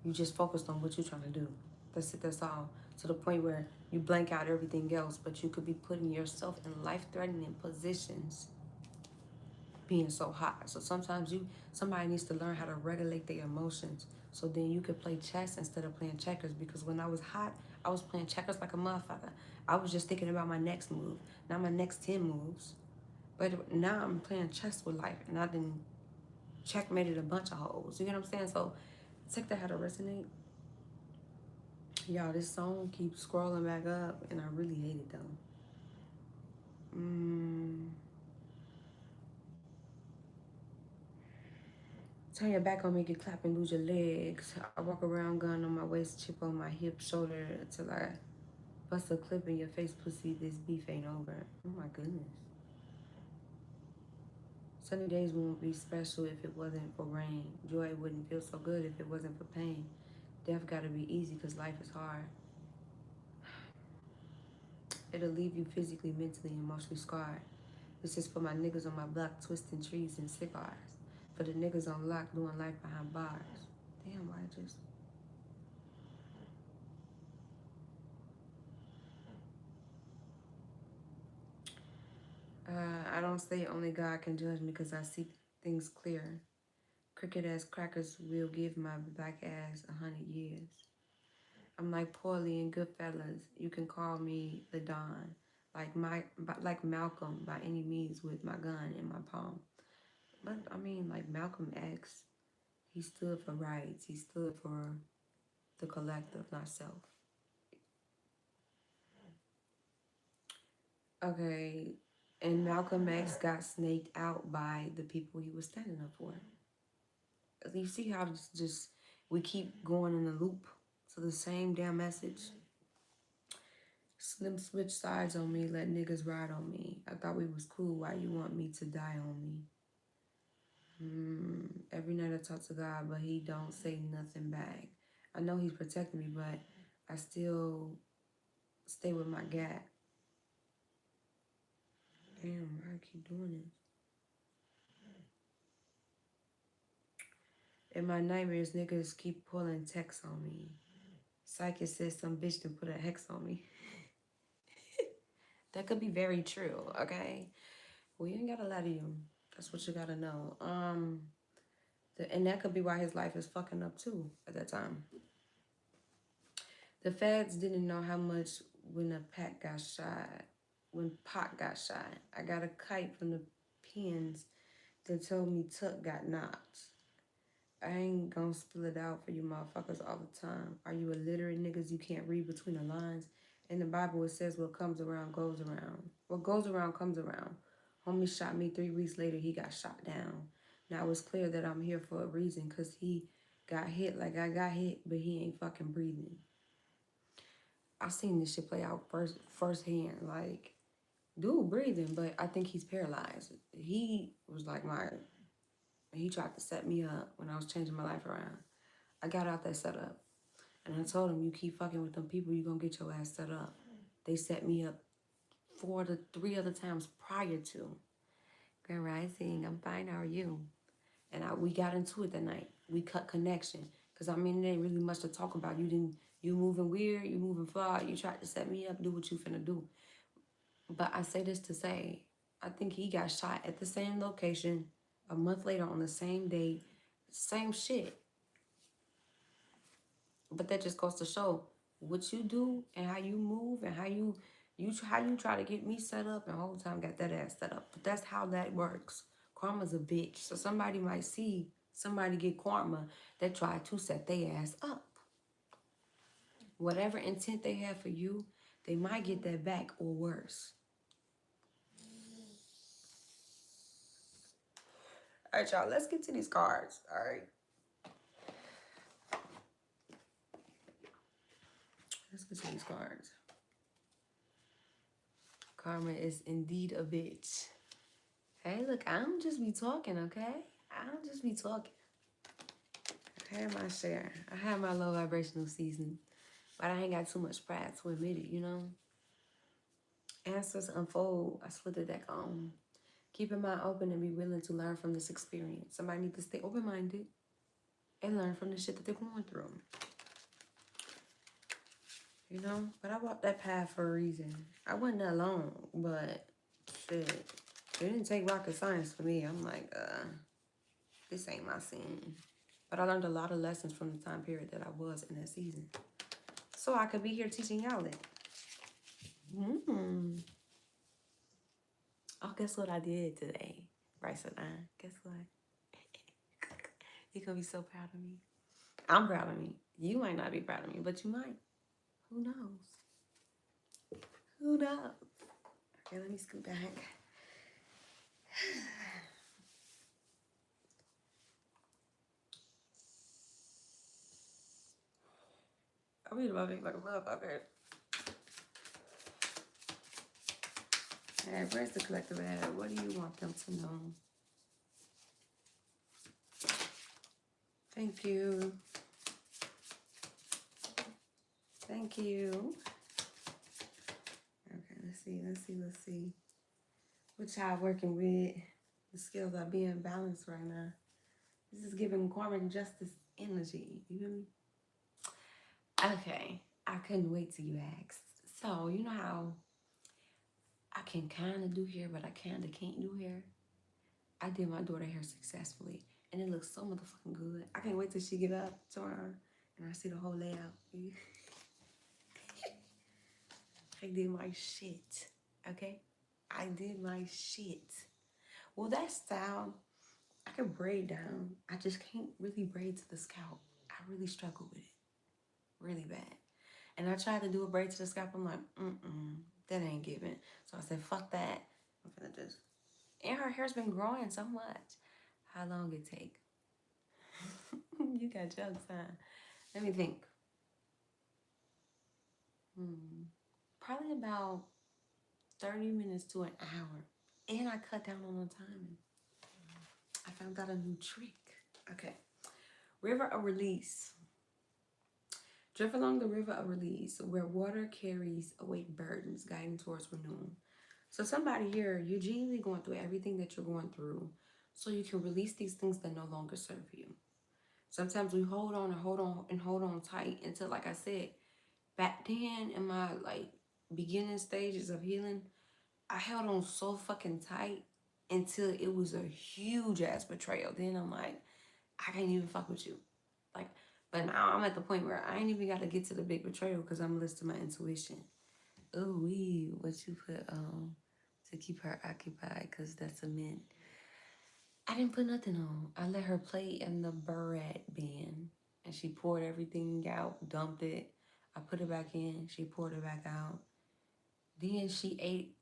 You just focused on what you're trying to do. That's it. That's all. To the point where you blank out everything else, but you could be putting yourself in life-threatening positions being so hot. So sometimes somebody needs to learn how to regulate their emotions. So then you could play chess instead of playing checkers. Because when I was hot, I was playing checkers like a motherfucker. I was just thinking about my next move, not my next 10 moves. But now I'm playing chess with life, and I done checkmated a bunch of hoes. You know what I'm saying? So take that how to resonate. Y'all, this song keeps scrolling back up, and I really hate it though. Turn your back on me, get clap and lose your legs. I walk around, gun on my waist, chip on my hip, shoulder, till I bust a clip in your face, pussy, this beef ain't over. Oh my goodness. Sunny days won't be special if it wasn't for rain. Joy wouldn't feel so good if it wasn't for pain. Death gotta be easy cause life is hard. It'll leave you physically, mentally, emotionally scarred. This is for my niggas on my block, twisting trees and cigars. For the niggas on lock, doing life behind bars. Damn, why just... I don't say only God can judge me because I see things clear. Crooked ass crackers will give my black ass 100 years. I'm like Paulie and Goodfellas. You can call me the Don. Like Malcolm by any means with my gun in my palm. But I mean, like Malcolm X, he stood for rights. He stood for the collective, not self. Okay, and Malcolm X got snaked out by the people he was standing up for. You see how just we keep going in a loop to the same damn message? Slim switch sides on me, let niggas ride on me. I thought we was cool, why you want me to die on me? Every night I talk to God, but he don't say nothing back. I know he's protecting me, but I still stay with my gap. Damn, I keep doing this. In my nightmares, niggas keep pulling texts on me. Psychic says some bitch to put a hex on me. That could be very true, okay? Well, you ain't gotta lie to you. That's what you gotta know. And that could be why his life is fucking up too at that time. The feds didn't know how much when Pac got shot. I got a kite from the pins that told me Tuck got knocked. I ain't gonna spill it out for you motherfuckers all the time. Are you illiterate niggas? You can't read between the lines? In the Bible, it says what comes around goes around. What goes around comes around. Homie shot me 3 weeks later. He got shot down. Now it's clear that I'm here for a reason because he got hit like I got hit, but he ain't fucking breathing. I seen this shit play out firsthand. Like, dude breathing, but I think he's paralyzed. He was like he tried to set me up when I was changing my life around. I got out that setup. And I told him, you keep fucking with them people, you gonna get your ass set up. They set me up 4 to 3 other times prior to. Grand Rising, I'm fine, how are you? And we got into it that night. We cut connection. Because, I mean, it ain't really much to talk about. You moving weird, you moving flawed, you tried to set me up, do what you finna do. But I say this to say, I think he got shot at the same location a month later on the same day, same shit. But that just goes to show what you do and how you move and how you try to get me set up and the whole time got that ass set up. But that's how that works. Karma's a bitch. So somebody might see somebody get karma that tried to set their ass up. Whatever intent they have for you, they might get that back or worse. All right, y'all, let's get to these cards. All right. Let's get to these cards. Karma is indeed a bitch. Hey, look, I don't just be talking, okay? I don't just be talking. I had my share. I had my low vibrational season. But I ain't got too much pride to admit it, you know? Answers unfold. I slid the deck on. Keep your mind open and be willing to learn from this experience. Somebody needs to stay open-minded and learn from the shit that they're going through. You know? But I walked that path for a reason. I wasn't that long, but shit. It didn't take rocket science for me. I'm like, this ain't my scene. But I learned a lot of lessons from the time period that I was in that season. So I could be here teaching y'all it. Oh, guess what I did today? Bryce and I. Guess what? You're going to be so proud of me. I'm proud of me. You might not be proud of me, but you might. Who knows? Who knows? Okay, let me scoot back. I'm eating my big like a motherfucker. All right, where's the collective at? What do you want them to know? Thank you. Thank you. Okay, let's see. What y'all working with? The skills are being balanced right now. This is giving karmic justice energy. You hear me? Okay, I couldn't wait till you asked. So, you know how I can kind of do hair, but I kind of can't do hair? I did my daughter hair successfully, and it looks so motherfucking good. I can't wait till she get up tomorrow, and I see the whole layout. I did my shit, okay? I did my shit. Well, that style, I can braid down. I just can't really braid to the scalp. I really struggle with it. Really bad. And I tried to do a braid to the scalp. I'm like, that ain't giving. So I said, fuck that. I'm gonna just... And her hair's been growing so much. How long it take? You got jokes, huh? Let me think. Probably about 30 minutes to an hour. And I cut down on the timing. I found out a new trick. Okay. River of release. Drift along the river of release, where water carries away burdens, guiding towards renewal. So somebody here, you're genuinely going through everything that you're going through so you can release these things that no longer serve you. Sometimes we hold on and hold on tight until, like I said, back then in my beginning stages of healing, I held on so fucking tight until it was a huge ass betrayal. Then I'm like, I can't even fuck with you. But now I'm at the point where I ain't even got to get to the big betrayal because I'm listening to my intuition. Ooh, what you put on to keep her occupied, because that's a mint. I didn't put nothing on. I let her play in the Barrett band, and she poured everything out, dumped it. I put it back in. She poured it back out. Then she ate,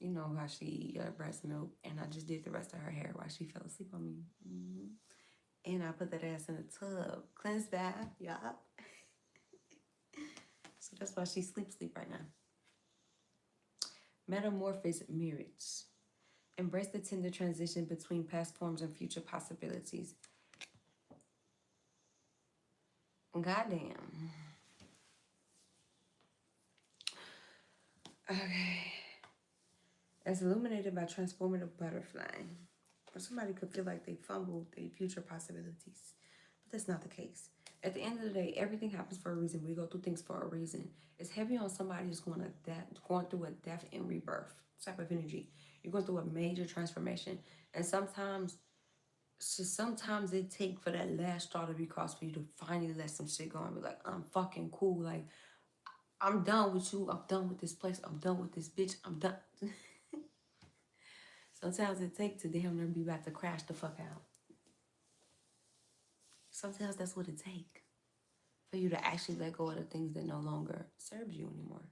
you know how she eat breast milk, and I just did the rest of her hair while she fell asleep on me. And I put that ass in a tub. Cleanse bath, yup. So that's why she sleep right now. Metamorphosis marriage. Embrace the tender transition between past forms and future possibilities. Goddamn. Okay. As illuminated by transformative butterfly. Or somebody could feel like they fumbled their future possibilities. But that's not the case. At the end of the day, everything happens for a reason. We go through things for a reason. It's heavy on somebody who's going through a death and rebirth type of energy. You're going through a major transformation. And sometimes it takes for that last straw to be crossed for you to finally let some shit go and be like, I'm fucking cool. Like, I'm done with you. I'm done with this place. I'm done with this bitch. I'm done. Sometimes it takes to damn near be about to crash the fuck out. Sometimes that's what it takes for you to actually let go of the things that no longer serve you anymore.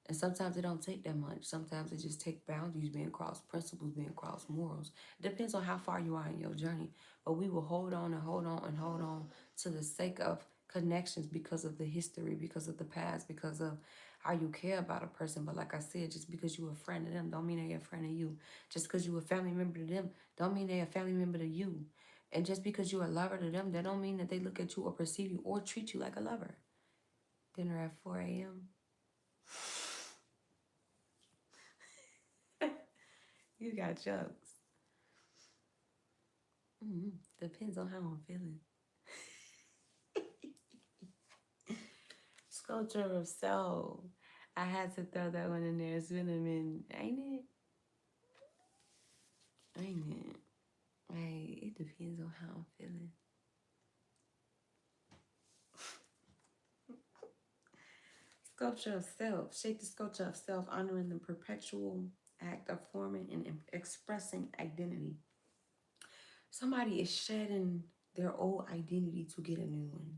And sometimes it don't take that much. Sometimes it just takes boundaries being crossed, principles being crossed, morals. It depends on how far you are in your journey. But we will hold on and hold on and hold on to the sake of connections because of the history, because of the past, because of how you care about a person. But like I said, just because you're a friend of them don't mean they're a friend of you. Just because you're a family member to them don't mean they're a family member to you. And just because you're a lover to them, that don't mean that they look at you or perceive you or treat you like a lover. Dinner at 4 a.m. You got jokes. Depends on how I'm feeling. Sculpture of soul. I had to throw that one in there. It's been a minute, ain't it? Ain't it? Like, it depends on how I'm feeling. Sculpture of self. Shape the sculpture of self, honoring the perpetual act of forming and expressing identity. Somebody is shedding their old identity to get a new one.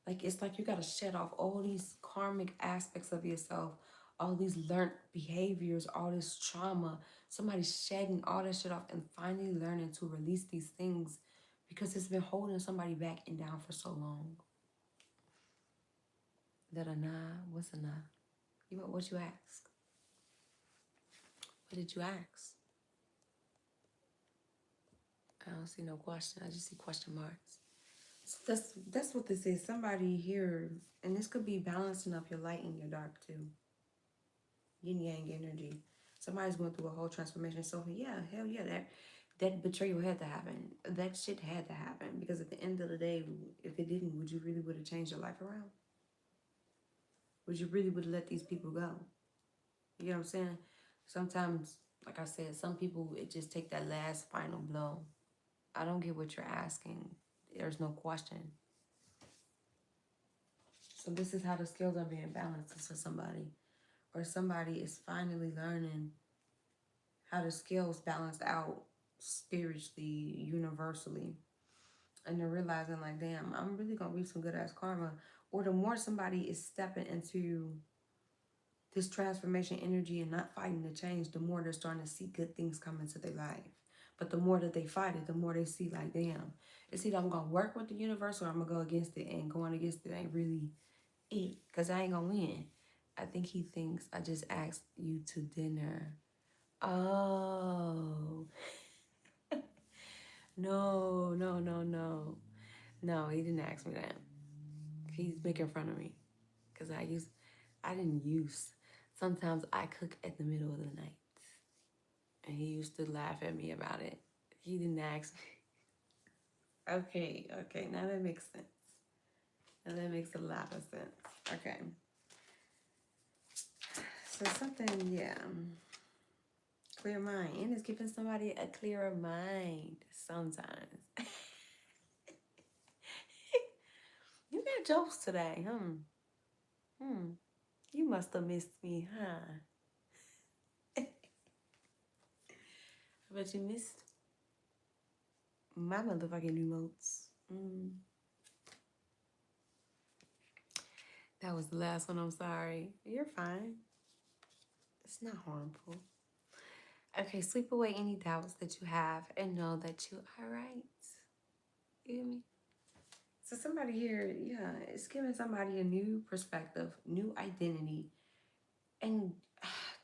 Like, it's like you got to shed off all these karmic aspects of yourself, all these learned behaviors, all this trauma. Somebody's shedding all that shit off and finally learning to release these things because it's been holding somebody back and down for so long. That a nah? What's a nah? What you ask? What did you ask? I don't see no question. I just see question marks. So that's what this is. Somebody here, and this could be balancing up your light and your dark too. Yin yang energy. Somebody's going through a whole transformation. So yeah, hell yeah, that betrayal had to happen. That shit had to happen because at the end of the day, if it didn't, would you really would have changed your life around? Would you really would have let these people go? You know what I'm saying? Sometimes, like I said, some people, it just take that last final blow. I don't get what you're asking. There's no question. So this is how the skills are being balanced for somebody. Or somebody is finally learning how the scales balance out spiritually, universally. And they're realizing like, damn, I'm really going to reap some good ass karma. Or the more somebody is stepping into this transformation energy and not fighting the change, the more they're starting to see good things come into their life. But the more that they fight it, the more they see like, damn, it's either I'm going to work with the universe or I'm going to go against it. And going against it ain't really it, because I ain't going to win. I think he thinks I just asked you to dinner. Oh. No. No, he didn't ask me that. He's making fun of me. Because I didn't use. Sometimes I cook at the middle of the night. And he used to laugh at me about it. He didn't ask me. Okay, now that makes sense. Now that makes a lot of sense. Okay. So something, yeah. Clear mind. And it's giving somebody a clearer mind sometimes. You got jokes today, You must have missed me, huh? I bet you missed my motherfucking emotes. That was the last one. I'm sorry. You're fine. It's not harmful. Okay, sweep away any doubts that you have and know that you are right. You hear me? So somebody here, yeah, it's giving somebody a new perspective, new identity. And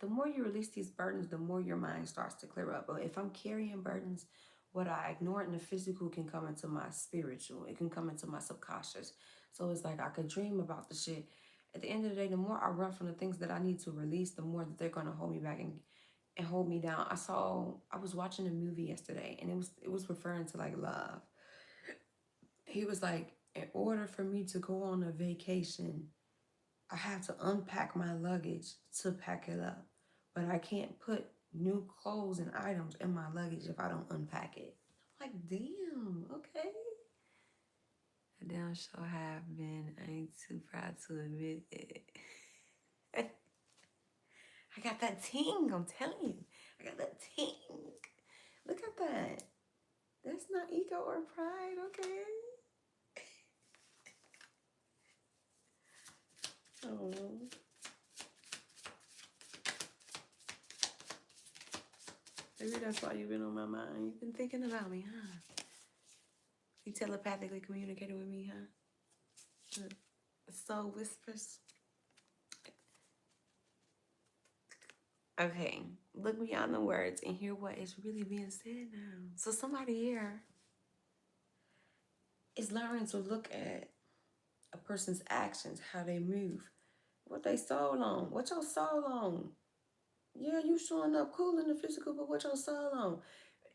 the more you release these burdens, the more your mind starts to clear up. But if I'm carrying burdens, what I ignore in the physical can come into my spiritual. It can come into my subconscious. So it's like I could dream about the shit. At the end of the day, the more I run from the things that I need to release, the more that they're going to hold me back and hold me down. I was watching a movie yesterday, and it was referring to like love. He was like, in order for me to go on a vacation, I have to unpack my luggage to pack it up. But I can't put new clothes and items in my luggage if I don't unpack it. I'm like, damn, okay. I damn sure have been. I ain't too proud to admit it. I got that ting, I'm telling you. I got that ting. Look at that. That's not ego or pride, okay? Oh. Maybe that's why you've been on my mind. You've been thinking about me, huh? You telepathically communicated with me, huh? The soul whispers. Okay, look beyond the words and hear what is really being said now. So somebody here, It's learning to look at a person's actions, how they move, what they soul on, what your soul on. Yeah, you showing up cool in the physical, but what your soul on?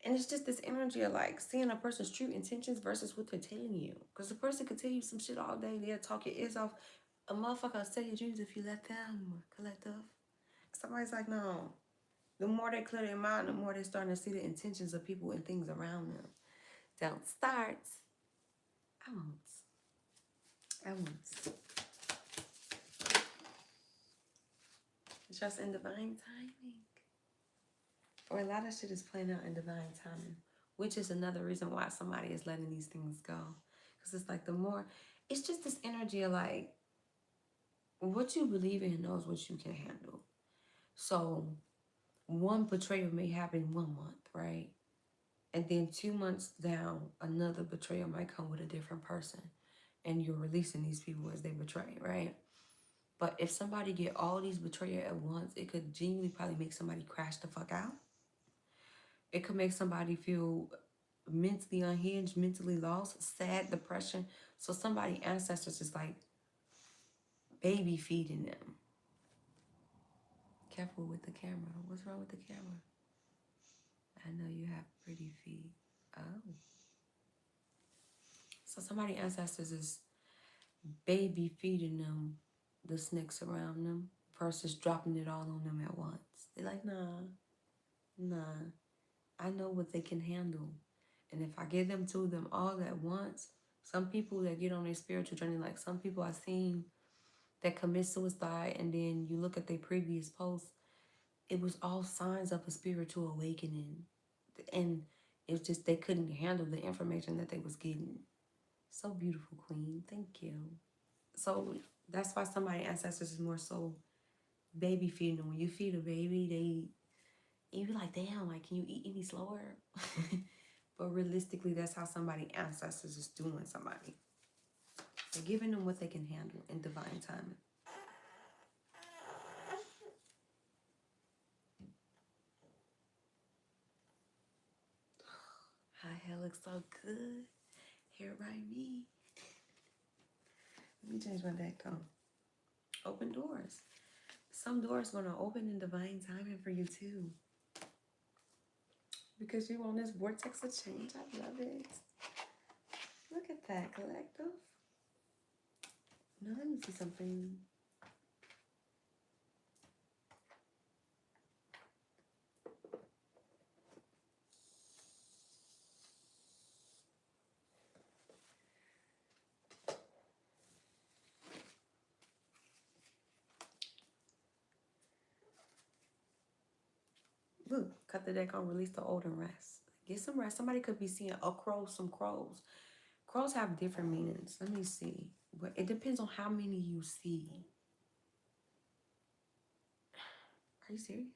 And it's just this energy of like seeing a person's true intentions versus what they're telling you. Because a person could tell you some shit all day, they'll talk your ears off. A motherfucker will tell your dreams if you let them, collective. Somebody's like, no. The more they clear their mind, the more they're starting to see the intentions of people and things around them. Don't start. I won't. Trust in divine timing. Or a lot of shit is playing out in divine timing, which is another reason why somebody is letting these things go. Because it's like the more, it's just this energy of like, what you believe in knows what you can handle. So one betrayal may happen 1 month, right? And then 2 months down, another betrayal might come with a different person. And you're releasing these people as they betray, right? But if somebody get all these betrayal at once, it could genuinely probably make somebody crash the fuck out. It could make somebody feel mentally unhinged, mentally lost, sad, depression. So somebody ancestors is like baby feeding them. Careful with the camera. What's wrong with the camera? I know you have pretty feet. Oh. So somebody ancestors is baby feeding them the snakes around them versus dropping it all on them at once. They're like, nah. I know what they can handle. And if I give them to them all at once, some people that get on their spiritual journey, like some people I've seen that commit suicide, and then you look at their previous posts, it was all signs of a spiritual awakening. And it's just they couldn't handle the information that they was getting. So beautiful, Queen. Thank you. So that's why somebody ancestors is more so baby feeding them. When you feed a baby, you be like, damn, like, can you eat any slower? But realistically, that's how somebody ancestors is doing somebody. They're giving them what they can handle in divine timing. Her hair looks so good. Hair by me. Let me change my deck though. Open doors. Some doors gonna open in divine timing for you too. Because you want this vortex of change. I love it. Look at that, collective. Now let me see something. Look, cut the deck on, release the old and rest. Get some rest. Somebody could be seeing a crow, some crows. Crows have different meanings. Let me see. But it depends on how many you see. Are you serious?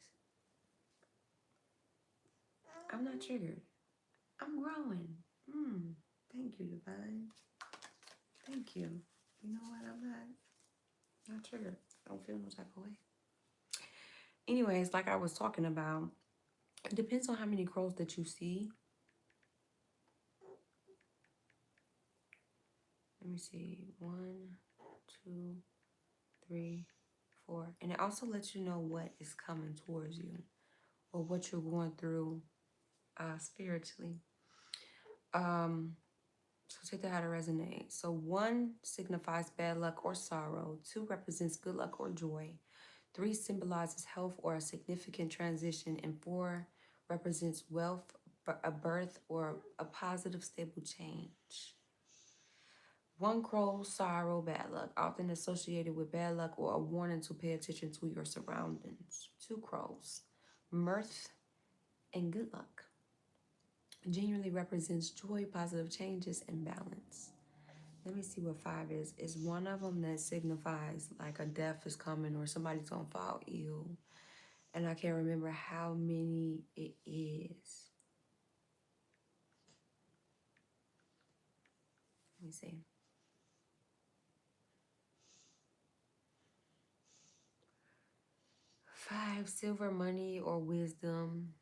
I'm not triggered. I'm growing. Thank you, divine. Thank you. You know what? I'm not triggered. I don't feel no type of way. Anyways, like I was talking about, it depends on how many crows that you see. Let me see. 1, 2, 3, 4. And it also lets you know what is coming towards you or what you're going through spiritually. So take that how to resonate. So 1 signifies bad luck or sorrow. 2 represents good luck or joy. 3 symbolizes health or a significant transition. And 4 represents wealth, a birth, or a positive, stable change. 1 crow, sorrow, bad luck, often associated with bad luck or a warning to pay attention to your surroundings. 2 crows, mirth and good luck. Genuinely represents joy, positive changes, and balance. Let me see what 5 is. It's one of them that signifies like a death is coming or somebody's gonna fall ill. And I can't remember how many it is. Let me see. 5, silver, money, or wisdom.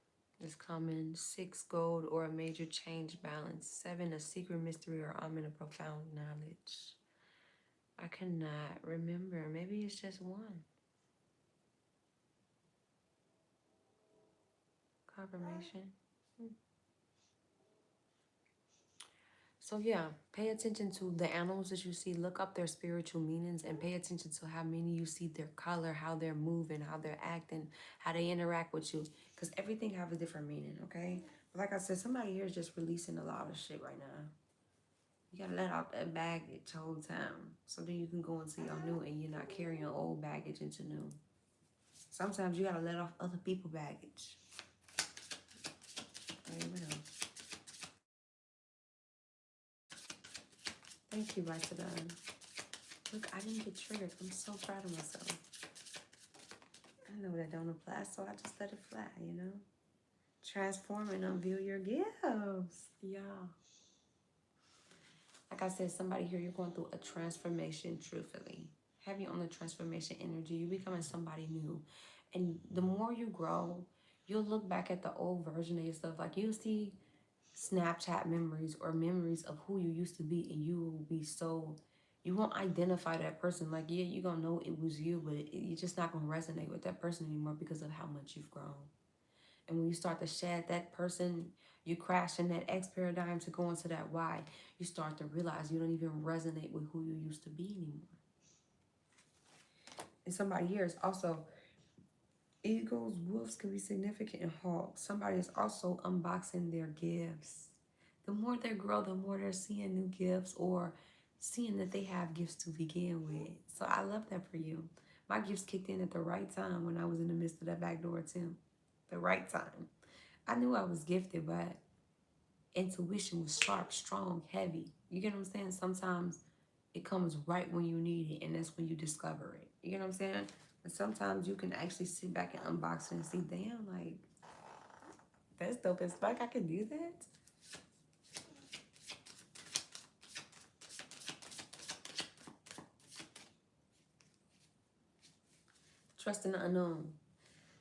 is coming. 6, gold or a major change balance. 7, a secret mystery or omen of profound knowledge. I cannot remember. Maybe it's just 1. Confirmation. So yeah, pay attention to the animals that you see. Look up their spiritual meanings and pay attention to how many you see, their color, how they're moving, how they're acting, how they interact with you. Because everything have a different meaning, okay? But like I said, somebody here is just releasing a lot of shit right now. You gotta let out that baggage the whole time. So then you can go into your new and you're not carrying old baggage into new. Sometimes you gotta let off other people's baggage. Amen. Thank you, right to done. Look, I didn't get triggered. I'm so proud of myself. I know that don't apply, so I just let it fly, you know? Transform and unveil your gifts. Yeah. Like I said, somebody here, you're going through a transformation, truthfully. Heavy on the transformation energy. You're becoming somebody new. And the more you grow, you'll look back at the old version of yourself. Like you'll see Snapchat memories or memories of who you used to be, and you will be so, you won't identify that person. Like, yeah, you're going to know it was you, but you're just not going to resonate with that person anymore because of how much you've grown. And when you start to shed that person, you crash in that X paradigm to go into that Y, you start to realize you don't even resonate with who you used to be anymore. And somebody here is also, eagles, wolves can be significant, and hawks. Somebody is also unboxing their gifts. The more they grow, the more they're seeing new gifts or seeing that they have gifts to begin with. So I love that for you. My gifts kicked in at the right time when I was in the midst of that backdoor attempt. The right time. I knew I was gifted, but intuition was sharp, strong, heavy. You get what I'm saying? Sometimes it comes right when you need it, and that's when you discover it. You get what I'm saying? But sometimes you can actually sit back and unbox it and see, damn, like, that's dope as fuck. I can do that. Trust in the unknown.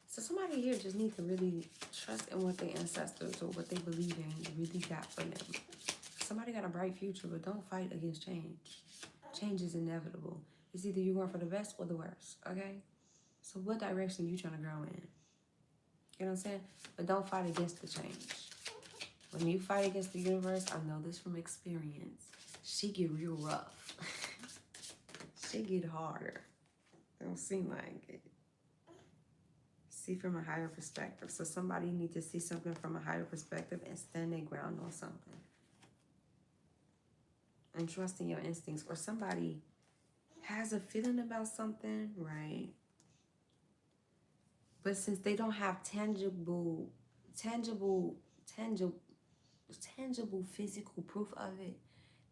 So somebody here just needs to really trust in what their ancestors or what they believe in really got for them. Somebody got a bright future, but don't fight against change. Change is inevitable. It's either you're going for the best or the worst, okay? So what direction you trying to grow in? You know what I'm saying? But don't fight against the change. When you fight against the universe, I know this from experience, she get real rough. She get harder. It don't seem like it. See from a higher perspective. So somebody need to see something from a higher perspective and stand their ground on something. And trust in your instincts. Or somebody has a feeling about something, right? But since they don't have tangible physical proof of it,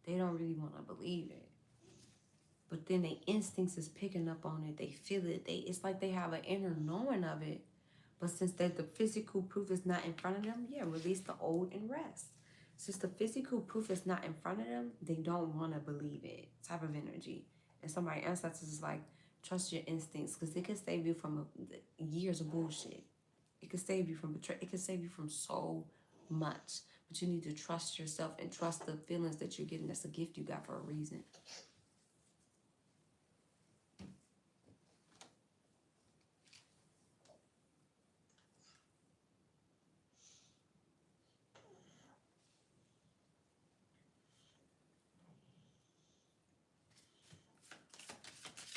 they don't really want to believe it. But then their instincts is picking up on it. They feel it. It's like they have an inner knowing of it. But since the physical proof is not in front of them, yeah, release the old and rest. Since the physical proof is not in front of them, they don't want to believe it. Type of energy. And somebody ancestors is like, trust your instincts, because it can save you from years of bullshit. It can save you from betrayal. It can save you from so much. But you need to trust yourself and trust the feelings that you're getting. That's a gift you got for a reason.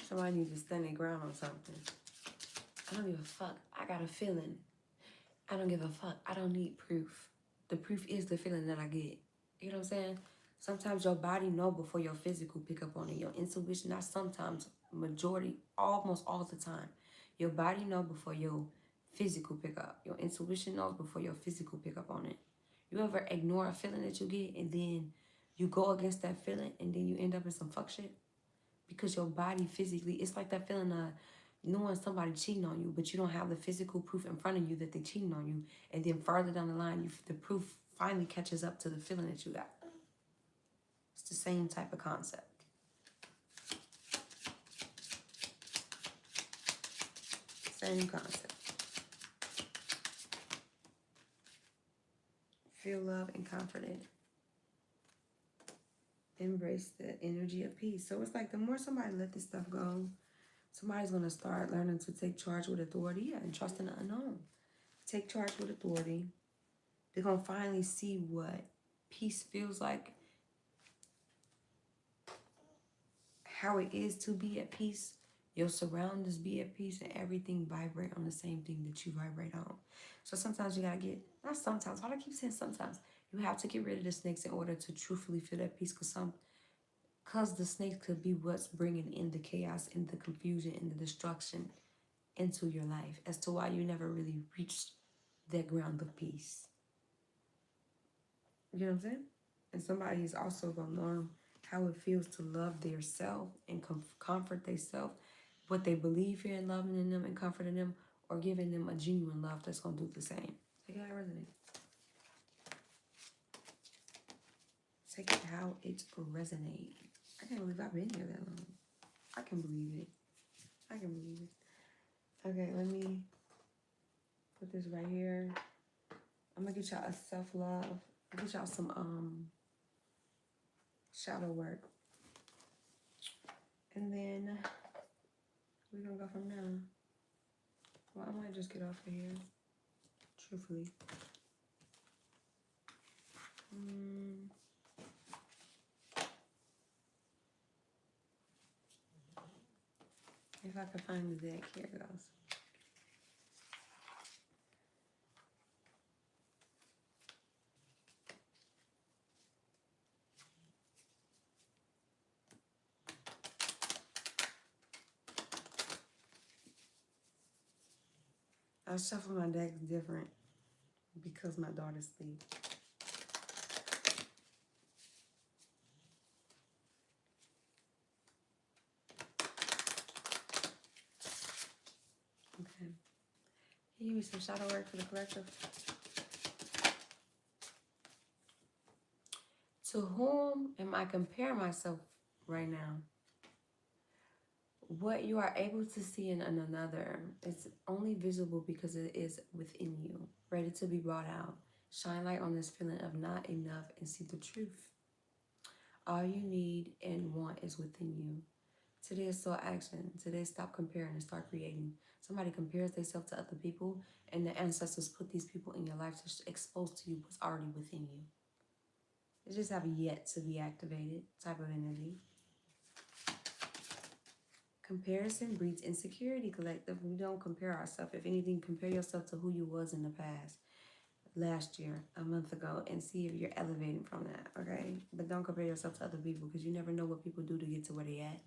Somebody needs to stand their ground on something. I don't give a fuck. I got a feeling. I don't give a fuck. I don't need proof. The proof is the feeling that I get. You know what I'm saying? Sometimes your body know before your physical pick up on it. Your intuition, not sometimes, majority, almost all the time. Your body know before your physical pick up. Your intuition knows before your physical pick up on it. You ever ignore a feeling that you get and then you go against that feeling and then you end up in some fuck shit? Because your body physically, it's like that feeling of knowing somebody cheating on you, but you don't have the physical proof in front of you that they're cheating on you. And then further down the line, the proof finally catches up to the feeling that you got. It's the same type of concept. Same concept. Feel loved and comforted. Embrace the energy of peace. So it's like the more somebody let this stuff go, somebody's going to start learning to take charge with authority, yeah, and trust in the unknown. Take charge with authority. They're going to finally see what peace feels like, how it is to be at peace. Your surroundings be at peace, and everything vibrate on the same thing that you vibrate on. So sometimes you got to get, not sometimes, why do I keep saying sometimes? You have to get rid of the snakes in order to truthfully feel that peace, because the snakes could be what's bringing in the chaos and the confusion and the destruction into your life, as to why you never really reached that ground of peace. You know what I'm saying? And somebody is also going to learn how it feels to love their self and comfort their self, what they believe in, loving in them and comforting them, or giving them a genuine love that's going to do the same. Take it how it resonates. Take it how it resonates. I can't believe I've been here that long. I can believe it. I can believe it. Okay, let me put this right here. I'm going to get y'all a self-love. I'll get y'all some shadow work. And then we're going to go from there. Well, I might just get off of here, truthfully. If I can find the deck, here it goes. I shuffle my decks different because my daughter's asleep. Okay. Can you give me some shadow work for the collective? To whom am I comparing myself right now? What you are able to see in another is only visible because it is within you, ready to be brought out. Shine light on this feeling of not enough and see the truth. All you need and want is within you. Today is still action. Today, stop comparing and start creating. Somebody compares themselves to other people, and the ancestors put these people in your life to expose to you what's already within you. They just have yet to be activated type of energy. Comparison breeds insecurity, collective. We don't compare ourselves. If anything, compare yourself to who you was in the past, last year, a month ago, and see if you're elevating from that, okay? But don't compare yourself to other people, because you never know what people do to get to where they at,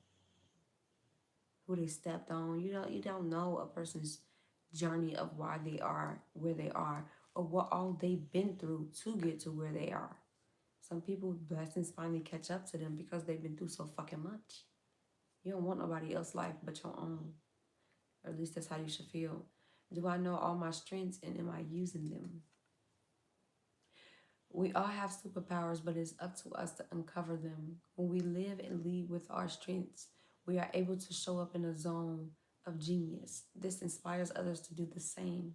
who they stepped on. You don't know a person's journey of why they are where they are, or what all they've been through to get to where they are. Some people, blessings finally catch up to them because they've been through so fucking much. You don't want nobody else's life but your own. Or at least that's how you should feel. Do I know all my strengths, and am I using them? We all have superpowers, but it's up to us to uncover them. When we live and lead with our strengths, we are able to show up in a zone of genius. This inspires others to do the same.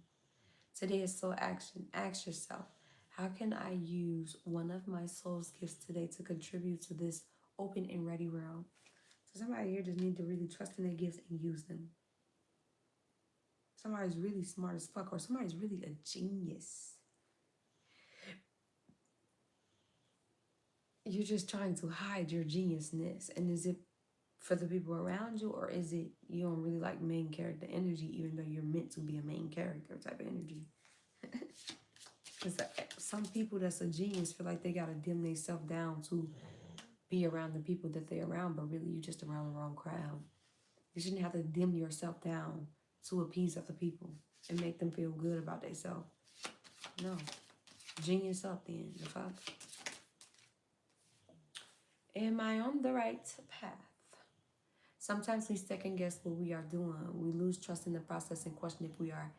Today is soul action. Ask yourself, how can I use one of my soul's gifts today to contribute to this open and ready world? So somebody here just need to really trust in their gifts and use them. Somebody's really smart as fuck, or somebody's really a genius. You're just trying to hide your geniusness. And is it for the people around you, or is it you don't really like main character energy, even though you're meant to be a main character type of energy? Because some people that's a genius feel like they got to dim themselves down to be around the people that they're around, but really you're just around the wrong crowd. You shouldn't have to dim yourself down to appease other people and make them feel good about themselves. No. Genius up then, the fuck. Am I on the right path? Sometimes we second guess what we are doing. We lose trust in the process and question if we are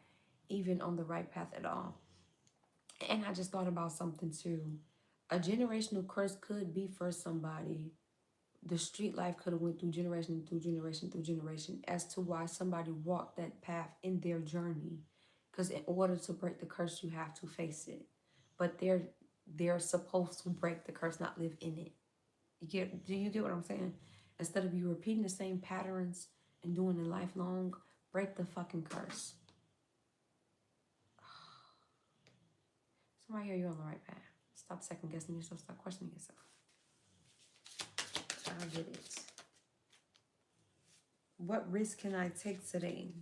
even on the right path at all. And I just thought about something too. A generational curse could be for somebody. The street life could have went through generation through generation through generation as to why somebody walked that path in their journey. Because in order to break the curse, you have to face it. But they're supposed to break the curse, not live in it. Do you get what I'm saying? Instead of you repeating the same patterns and doing it lifelong, break the fucking curse. Somebody here, you're on the right path. Stop second guessing yourself. Stop questioning yourself. I get it. What risk can I take today?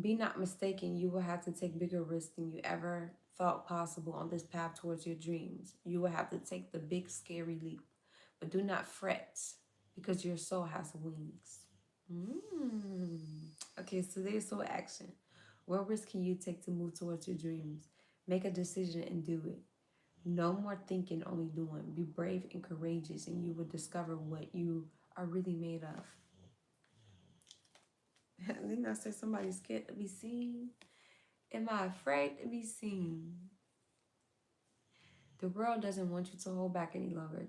Be not mistaken, you will have to take bigger risks than you ever thought possible on this path towards your dreams. You will have to take the big, scary leap. But do not fret, because your soul has wings. Okay, so there's soul action. What risk can you take to move towards your dreams? Make a decision and do it. No more thinking, only doing. Be brave and courageous, and you will discover what you are really made of. Didn't I say somebody's scared to be seen? Am I afraid to be seen? The world doesn't want you to hold back any longer.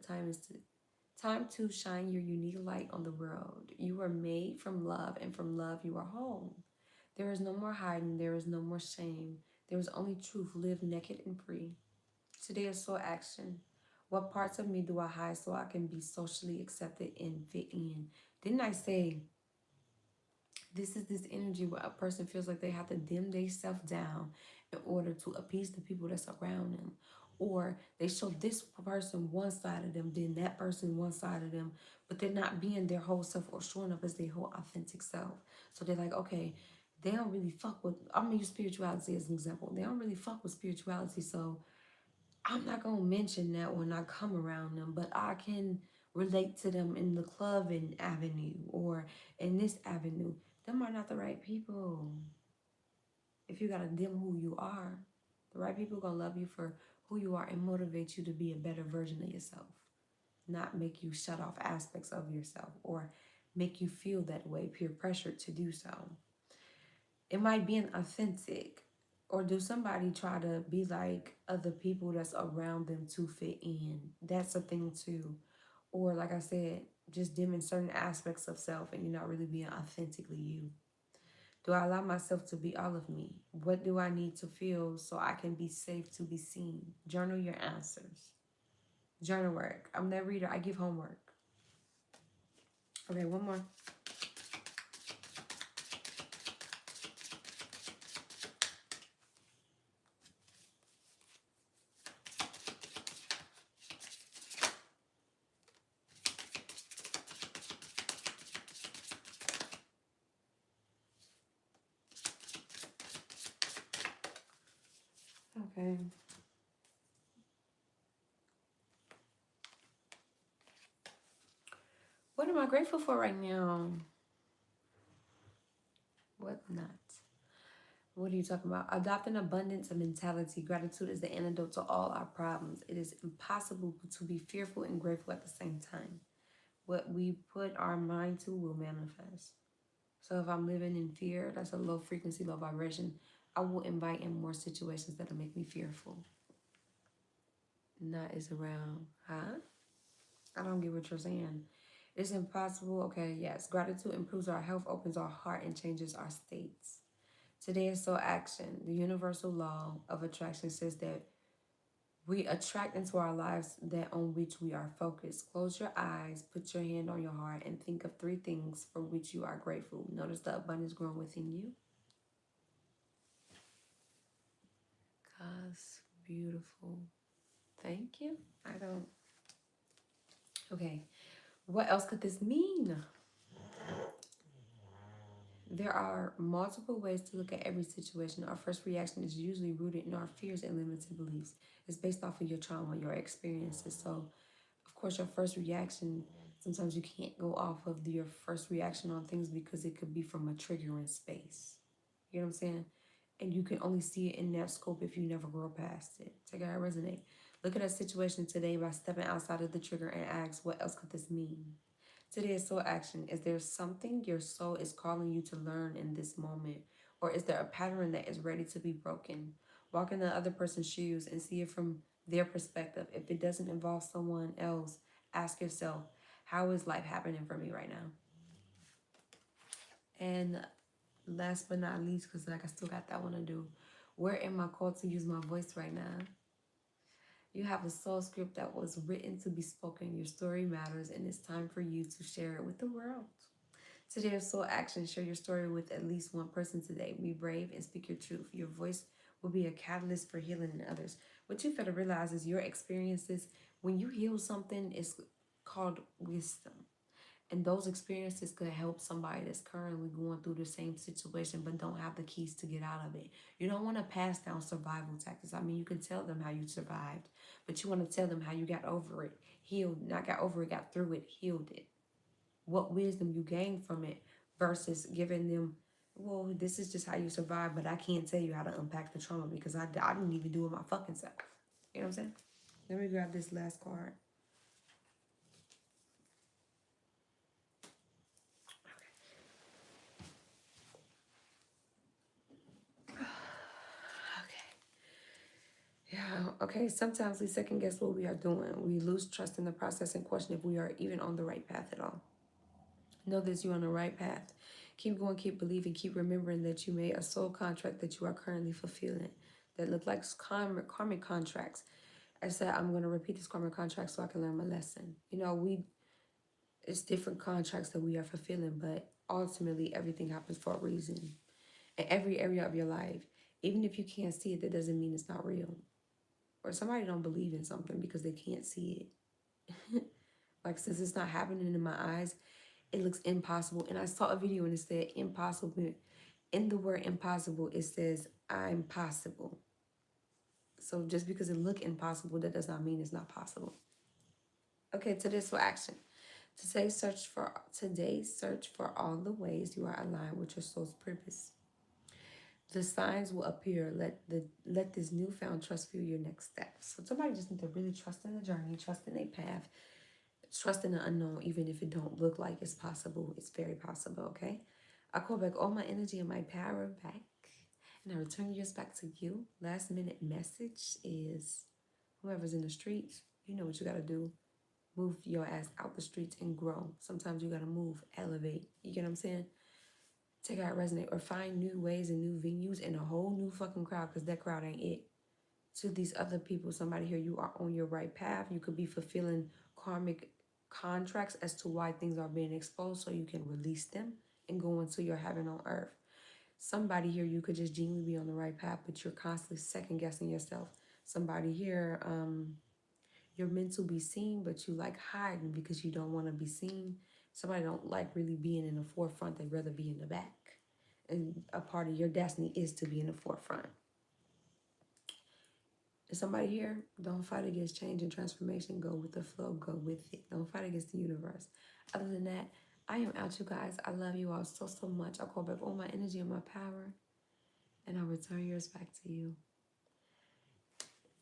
Time to shine your unique light on the world. You are made from love, and from love you are whole. There is no more hiding. There is no more shame. There is only truth. Live naked and free. Today is soul action. What parts of me do I hide so I can be socially accepted and fit in? Didn't I say this is this energy where a person feels like they have to dim themselves down in order to appease the people that's around them? Or they show this person one side of them, then that person one side of them, but they're not being their whole self or showing up as their whole authentic self. So they're like, okay, they don't really fuck with, I'm gonna use spirituality as an example. They don't really fuck with spirituality, so I'm not gonna mention that when I come around them, but I can relate to them in the club and avenue or in this avenue. Them are not the right people. If you gotta dim who you are, the right people gonna love you for who you are and motivate you to be a better version of yourself. Not make you shut off aspects of yourself or make you feel that way, peer pressure to do so. It might be authentic. Or do somebody try to be like other people that's around them to fit in? That's a thing too. Or like I said, just dimming certain aspects of self and you're not really being authentically you. Do I allow myself to be all of me? What do I need to feel so I can be safe to be seen? Journal your answers. Journal work. I'm that reader. I give homework. Okay, one more. Okay. What am I grateful for right now? What not? What are you talking about? Adopt an abundance of mentality. Gratitude is the antidote to all our problems. It is impossible to be fearful and grateful at the same time. What we put our mind to will manifest. So if I'm living in fear, that's a low frequency, low vibration. I will invite in more situations that'll make me fearful. And that is around, huh? I don't get what you're saying. It's impossible. Okay, yes. Gratitude improves our health, opens our heart, and changes our states. Today is soul action. The universal law of attraction says that we attract into our lives that on which we are focused. Close your eyes, put your hand on your heart, and think of 3 things for which you are grateful. Notice the abundance growing within you. God's beautiful. Thank you. I don't. Okay. What else could this mean? There are multiple ways to look at every situation. Our first reaction is usually rooted in our fears and limited beliefs. It's based off of your trauma, your experiences. So, of course, your first reaction, sometimes you can't go off of your first reaction on things because it could be from a triggering space. You know what I'm saying? And you can only see it in that scope if you never grow past it. Take it how it resonate. Look at a situation today by stepping outside of the trigger and ask, what else could this mean? Today is soul action. Is there something your soul is calling you to learn in this moment? Or is there a pattern that is ready to be broken? Walk in the other person's shoes and see it from their perspective. If it doesn't involve someone else, ask yourself, how is life happening for me right now? And last but not least, because like I still got that one to do, where am I called to use my voice right now? You have a soul script that was written to be spoken. Your story matters, and it's time for you to share it with the world. Today's soul action: share your story with at least one person today. Be brave and speak your truth. Your voice will be a catalyst for healing in others. What you gotta realize is your experiences, when you heal something, it's called wisdom. And those experiences could help somebody that's currently going through the same situation but don't have the keys to get out of it. You don't want to pass down survival tactics. I mean, you can tell them how you survived, but you want to tell them how you got over it, healed, not got over it, got through it, healed it. What wisdom you gained from it versus giving them, well, this is just how you survive, but I can't tell you how to unpack the trauma because I didn't even do it my fucking self. You know what I'm saying? Let me grab this last card. Yeah, okay. Sometimes we second guess what we are doing. We lose trust in the process and question if we are even on the right path at all. Know that you're on the right path. Keep going, keep believing, keep remembering that you made a soul contract that you are currently fulfilling that look like karmic contracts. I said, I'm going to repeat this karmic contract so I can learn my lesson. You know, it's different contracts that we are fulfilling, but ultimately everything happens for a reason. In every area of your life, even if you can't see it, that doesn't mean it's not real. Or somebody don't believe in something because they can't see it. Like, since it's not happening in my eyes, it looks impossible. And I saw a video and it said impossible. In the word impossible, it says I'm possible. So just because it look impossible, that does not mean it's not possible. Okay, today's for action. Today's search for all the ways you are aligned with your soul's purpose. The signs will appear. Let this newfound trust fuel your next steps. So somebody just need to really trust in the journey, trust in a path, trust in the unknown, even if it don't look like it's possible. It's very possible, okay? I call back all my energy and my power back, and I return yours back to you. Last minute message is, whoever's in the streets, you know what you got to do. Move your ass out the streets and grow. Sometimes you got to move, elevate. You get what I'm saying? Take out resonate or find new ways and new venues and a whole new fucking crowd, because that crowd ain't it. To these other people, somebody here, you are on your right path. You could be fulfilling karmic contracts as to why things are being exposed so you can release them and go into your heaven on earth. Somebody here, you could just genuinely be on the right path, but you're constantly second guessing yourself. Somebody here, you're meant to be seen, but you like hiding because you don't want to be seen. Somebody don't like really being in the forefront. They'd rather be in the back. And a part of your destiny is to be in the forefront. And somebody here, don't fight against change and transformation. Go with the flow. Go with it. Don't fight against the universe. Other than that, I am out, you guys. I love you all so, so much. I call back all my energy and my power, and I'll return yours back to you.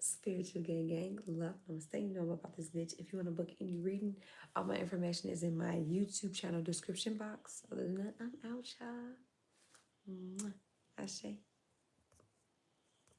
Spiritual gang, love, namaste. You know about this bitch. If you want to book any reading, all my information is in my YouTube channel description box. Other than that, I'm out, y'all. Ashe.